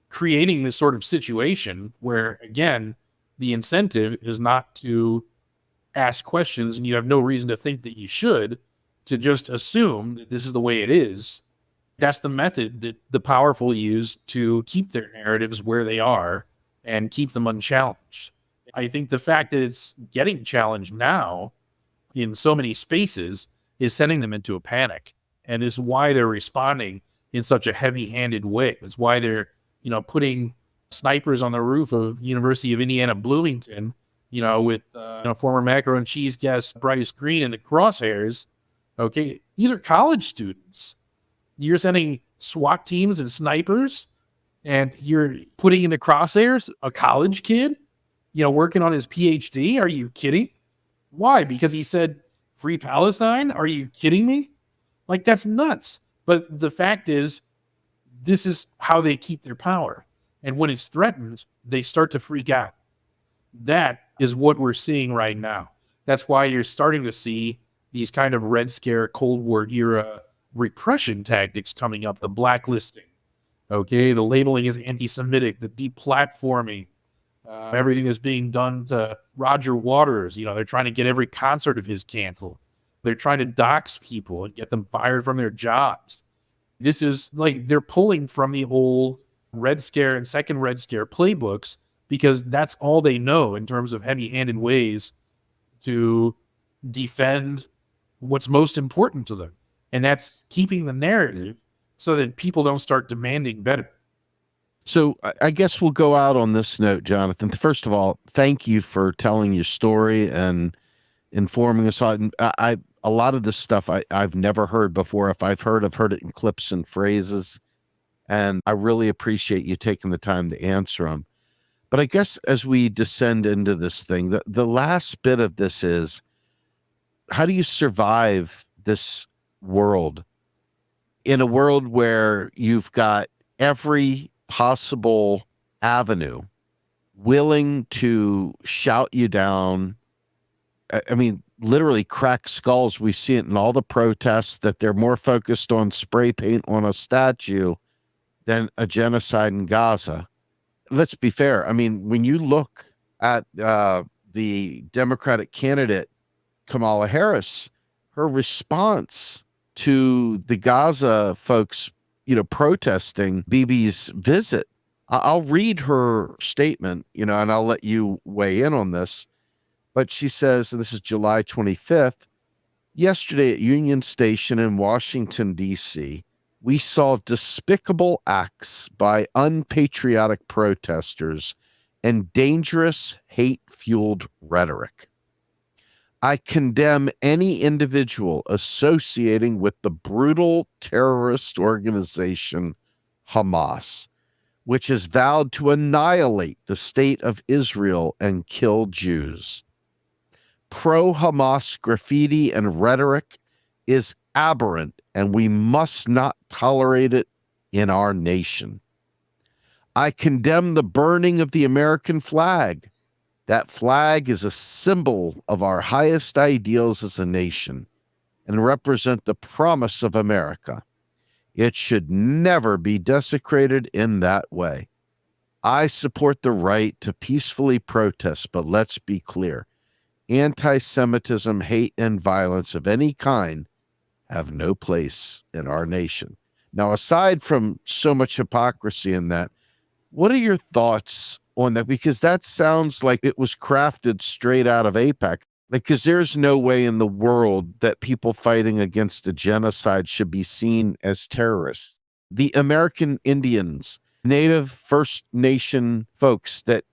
creating this sort of situation where, again, the incentive is not to ask questions, and you have no reason to think that you should, to just assume that this is the way it is. That's the method that the powerful use to keep their narratives where they are and keep them unchallenged. I think the fact that it's getting challenged now in so many spaces is sending them into a panic, and is why they're responding in such a heavy-handed way. It's why they're, putting snipers on the roof of University of Indiana Bloomington, with former macaroni and cheese guest Bryce Green in the crosshairs. Okay, these are college students. You're sending SWAT teams and snipers, and you're putting in the crosshairs a college kid, working on his PhD. Are you kidding? Why? Because he said free Palestine? Are you kidding me? Like, that's nuts. But the fact is, this is how they keep their power. And when it's threatened, they start to freak out. That is what we're seeing right now. That's why you're starting to see these kind of Red Scare, Cold War era repression tactics coming up, the blacklisting, okay, the labeling as anti-Semitic, the deplatforming, everything is being done to Roger Waters. They're trying to get every concert of his canceled. They're trying to dox people and get them fired from their jobs. This is like they're pulling from the old Red Scare and second Red Scare playbooks, because that's all they know in terms of heavy-handed ways to defend what's most important to them. And that's keeping the narrative so that people don't start demanding better. So I guess we'll go out on this note, Jonathan. First of all, thank you for telling your story and informing us on. A lot of this stuff I've never heard before. If I've heard it in clips and phrases, and I really appreciate you taking the time to answer them. But I guess as we descend into this thing, the last bit of this is, how do you survive this world, in a world where you've got every possible avenue willing to shout you down? I mean, literally crack skulls. We see it in all the protests, that they're more focused on spray paint on a statue than a genocide in Gaza. Let's be fair. I mean, when you look at the Democratic candidate, Kamala Harris, her response to the Gaza folks, protesting Bibi's visit. I'll read her statement, and I'll let you weigh in on this. But she says, and this is July 25th, yesterday at Union Station in Washington, D.C., we saw despicable acts by unpatriotic protesters and dangerous hate-fueled rhetoric. I condemn any individual associating with the brutal terrorist organization Hamas, which has vowed to annihilate the state of Israel and kill Jews. Pro-Hamas graffiti and rhetoric is aberrant, and we must not tolerate it in our nation. I condemn the burning of the American flag. That flag is a symbol of our highest ideals as a nation and represent the promise of America. It should never be desecrated in that way. I support the right to peacefully protest, but let's be clear. Anti-Semitism, hate, and violence of any kind have no place in our nation. Now, aside from so much hypocrisy in that, what are your thoughts on that? Because that sounds like it was crafted straight out of AIPAC. Because there's no way in the world that people fighting against a genocide should be seen as terrorists. The American Indians, Native First Nation folks that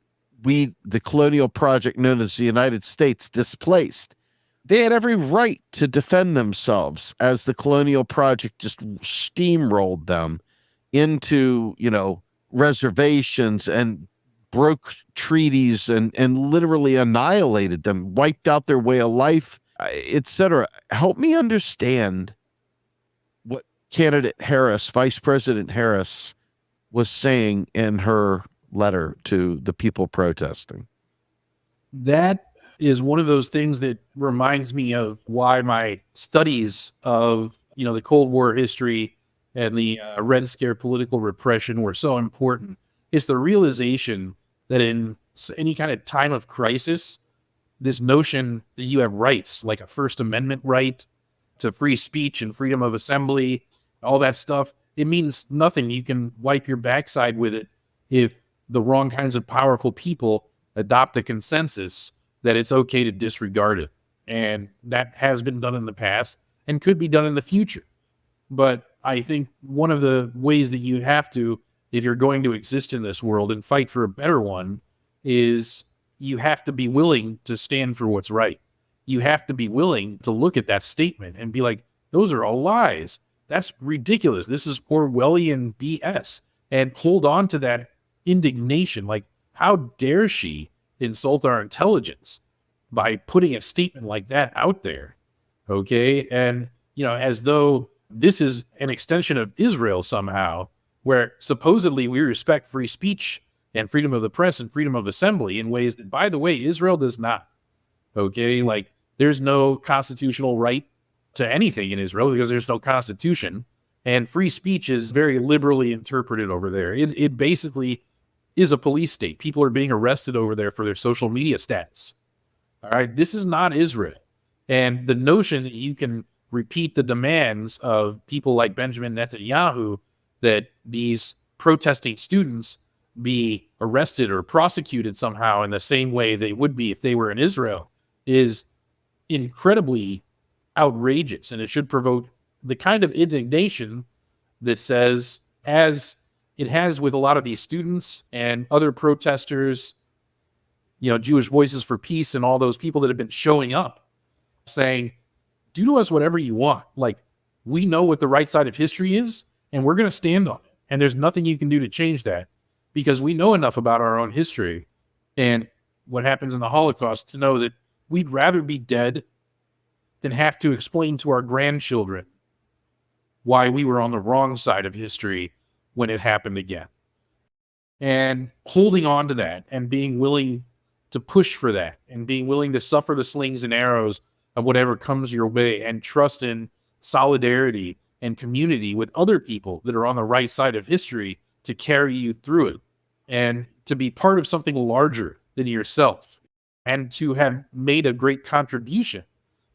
the colonial project known as the United States, displaced, they had every right to defend themselves as the colonial project just steamrolled them into, reservations and broke treaties and literally annihilated them, wiped out their way of life, etc. Help me understand what candidate Harris, Vice President Harris, was saying in her letter to the people protesting. That is one of those things that reminds me of why my studies of, the Cold War history and the Red Scare political repression were so important. It's the realization that in any kind of time of crisis, this notion that you have rights, like a First Amendment right to free speech and freedom of assembly, all that stuff, it means nothing. You can wipe your backside with it if the wrong kinds of powerful people adopt a consensus that it's okay to disregard it. And that has been done in the past and could be done in the future. But I think one of the ways that you have to, if you're going to exist in this world and fight for a better one, is you have to be willing to stand for what's right. You have to be willing to look at that statement and be like, those are all lies. That's ridiculous. This is Orwellian BS. And hold on to that indignation. Like, how dare she insult our intelligence by putting a statement like that out there? Okay. And, as though this is an extension of Israel somehow, where supposedly we respect free speech and freedom of the press and freedom of assembly in ways that, by the way, Israel does not. Okay. Like, there's no constitutional right to anything in Israel because there's no constitution. And free speech is very liberally interpreted over there. It basically is a police state. People are being arrested over there for their social media status. All right. This is not Israel. And the notion that you can repeat the demands of people like Benjamin Netanyahu that these protesting students be arrested or prosecuted somehow in the same way they would be if they were in Israel is incredibly outrageous. And it should provoke the kind of indignation that says, as it has with a lot of these students and other protesters, Jewish Voices for Peace and all those people that have been showing up saying, do to us whatever you want. Like, we know what the right side of history is, and we're going to stand on it. And there's nothing you can do to change that because we know enough about our own history and what happens in the Holocaust to know that we'd rather be dead than have to explain to our grandchildren why we were on the wrong side of history when it happened again. And holding on to that and being willing to push for that and being willing to suffer the slings and arrows of whatever comes your way and trust in solidarity and community with other people that are on the right side of history to carry you through it and to be part of something larger than yourself and to have made a great contribution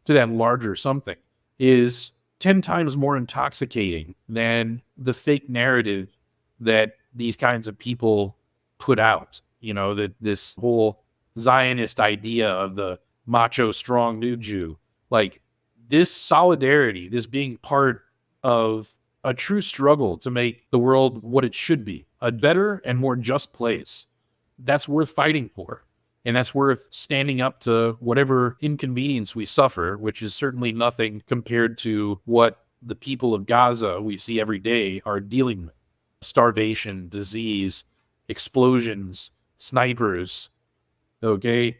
to that larger something is 10 times more intoxicating than the fake narrative that these kinds of people put out. That this whole Zionist idea of the macho, strong new Jew, like this solidarity, this being part of a true struggle to make the world what it should be, a better and more just place. That's worth fighting for. And that's worth standing up to whatever inconvenience we suffer, which is certainly nothing compared to what the people of Gaza we see every day are dealing with. Starvation, disease, explosions, snipers. Okay?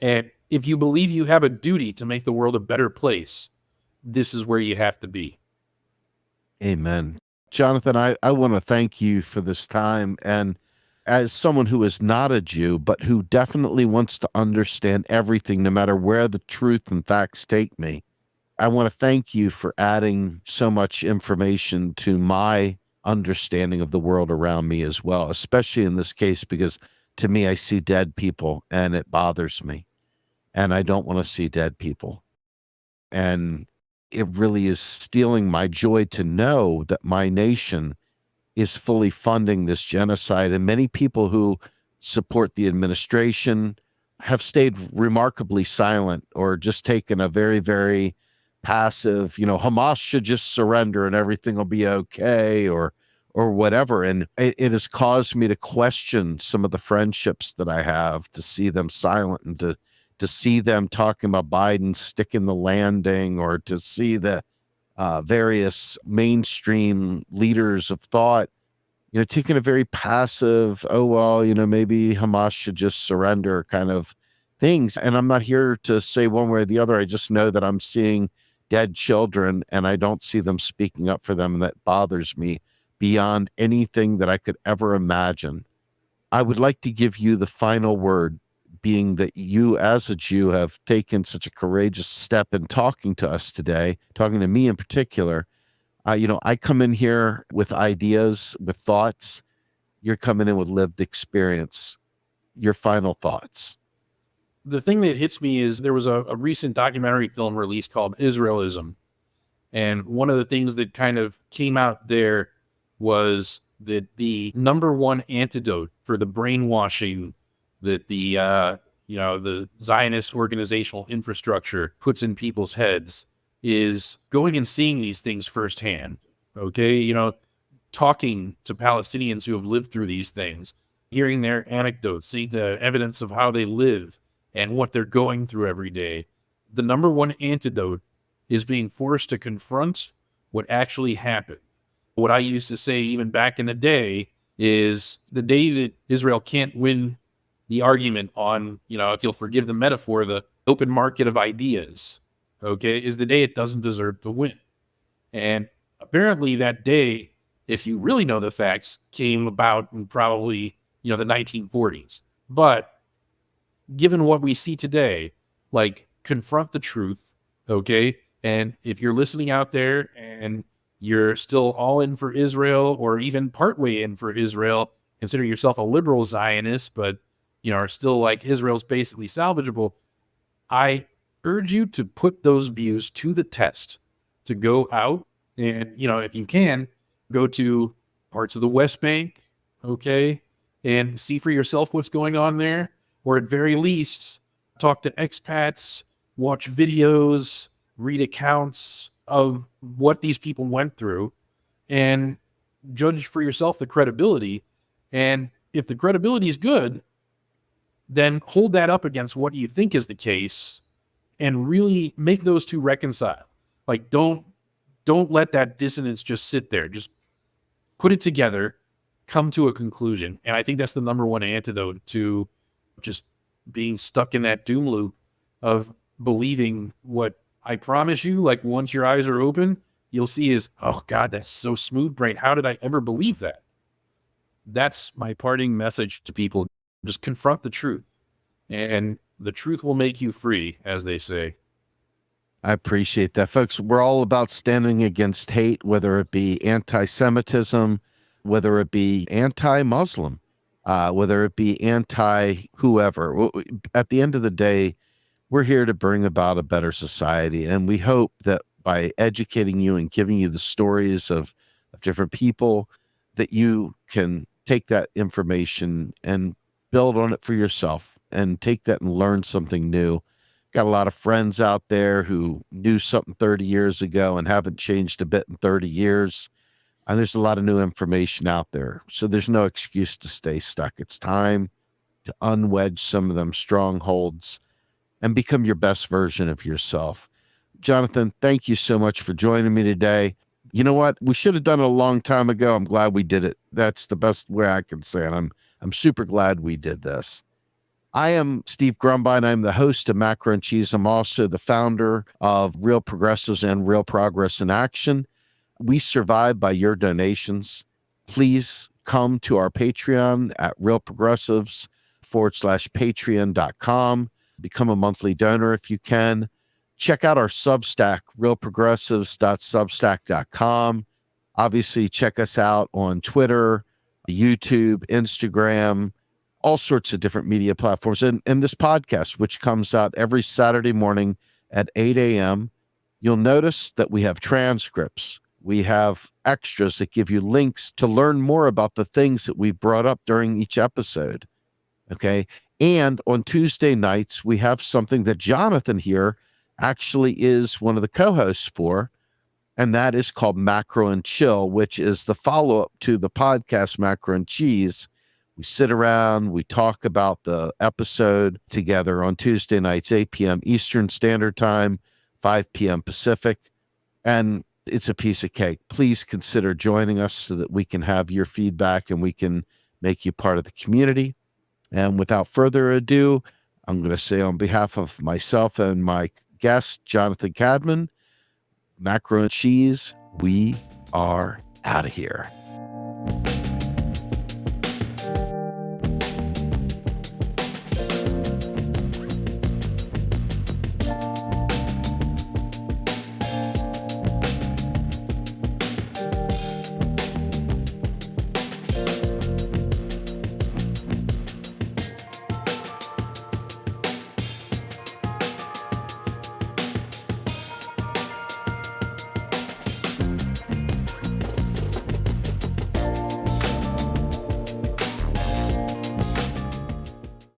And if you believe you have a duty to make the world a better place, this is where you have to be. Amen. Jonathan, I want to thank you for this time. And as someone who is not a Jew, but who definitely wants to understand everything, no matter where the truth and facts take me, I want to thank you for adding so much information to my understanding of the world around me as well, especially in this case, because to me, I see dead people and it bothers me. And I don't want to see dead people. And it really is stealing my joy to know that my nation is fully funding this genocide. And many people who support the administration have stayed remarkably silent or just taken a very, very passive, Hamas should just surrender and everything will be okay or whatever. And it has caused me to question some of the friendships that I have, to see them silent and to see them talking about Biden sticking the landing, or to see the various mainstream leaders of thought, taking a very passive, oh, well, maybe Hamas should just surrender kind of things. And I'm not here to say one way or the other. I just know that I'm seeing dead children and I don't see them speaking up for them. And that bothers me beyond anything that I could ever imagine. I would like to give you the final word, being that you as a Jew have taken such a courageous step in talking to us today, talking to me in particular. I come in here with ideas, with thoughts. You're coming in with lived experience. your final thoughts. The thing that hits me is there was a recent documentary film released called Israelism. And one of the things that kind of came out there was that the number one antidote for the brainwashing that the Zionist organizational infrastructure puts in people's heads is going and seeing these things firsthand. Okay. Talking to Palestinians who have lived through these things, hearing their anecdotes, seeing the evidence of how they live and what they're going through every day. The number one antidote is being forced to confront what actually happened. What I used to say even back in the day is the day that Israel can't win the argument on, if you'll forgive the metaphor, the open market of ideas, okay, is the day it doesn't deserve to win. And apparently that day, if you really know the facts, came about in probably, the 1940s. But given what we see today, like, confront the truth, okay? And if you're listening out there and you're still all in for Israel or even partway in for Israel, consider yourself a liberal Zionist, but, are still like Israel's basically salvageable, I urge you to put those views to the test, to go out and, if you can, go to parts of the West Bank, okay, and see for yourself what's going on there, or at very least, talk to expats, watch videos, read accounts of what these people went through, and judge for yourself the credibility. And if the credibility is good, then hold that up against what you think is the case and really make those two reconcile. Like, don't let that dissonance just sit there. Just put it together, come to a conclusion. And I think that's the number one antidote to just being stuck in that doom loop of believing what I promise you, like, once your eyes are open, you'll see is, oh God, that's so smooth brain. How did I ever believe that? That's my parting message to people. Just confront the truth, and the truth will make you free, as they say. I appreciate that, folks. We're all about standing against hate, whether it be anti-Semitism, whether it be anti-Muslim, whether it be anti-whoever. At the end of the day, we're here to bring about a better society. And we hope that by educating you and giving you the stories of different people, that you can take that information and build on it for yourself and take that and learn something new. Got a lot of friends out there who knew something 30 years ago and haven't changed a bit in 30 years. And there's a lot of new information out there. So there's no excuse to stay stuck. It's time to unwedge some of them strongholds and become your best version of yourself. Jonathan, thank you so much for joining me today. You know what? We should have done it a long time ago. I'm glad we did it. That's the best way I can say it. I'm super glad we did this. I am Steve Grumbine. I'm the host of Macro and Cheese. I'm also the founder of Real Progressives and Real Progress in Action. We survive by your donations. Please come to our Patreon at realprogressives.com/patreon.com. Become a monthly donor if you can. Check out our Substack, realprogressives.substack.com. Obviously, check us out on Twitter, YouTube, Instagram, all sorts of different media platforms. And this podcast, which comes out every Saturday morning at 8 a.m., you'll notice that we have transcripts. We have extras that give you links to learn more about the things that we brought up during each episode. Okay. And on Tuesday nights, we have something that Jonathan here actually is one of the co-hosts for, and that is called Macro and Chill, which is the follow-up to the podcast Macro and Cheese. We sit around, we talk about the episode together on Tuesday nights, 8 p.m. Eastern Standard Time, 5 p.m. Pacific, and it's a piece of cake. Please consider joining us so that we can have your feedback and we can make you part of the community. And without further ado, I'm going to say on behalf of myself and my guest, Jonathan Kadmon, Macro and Cheese, we are out of here.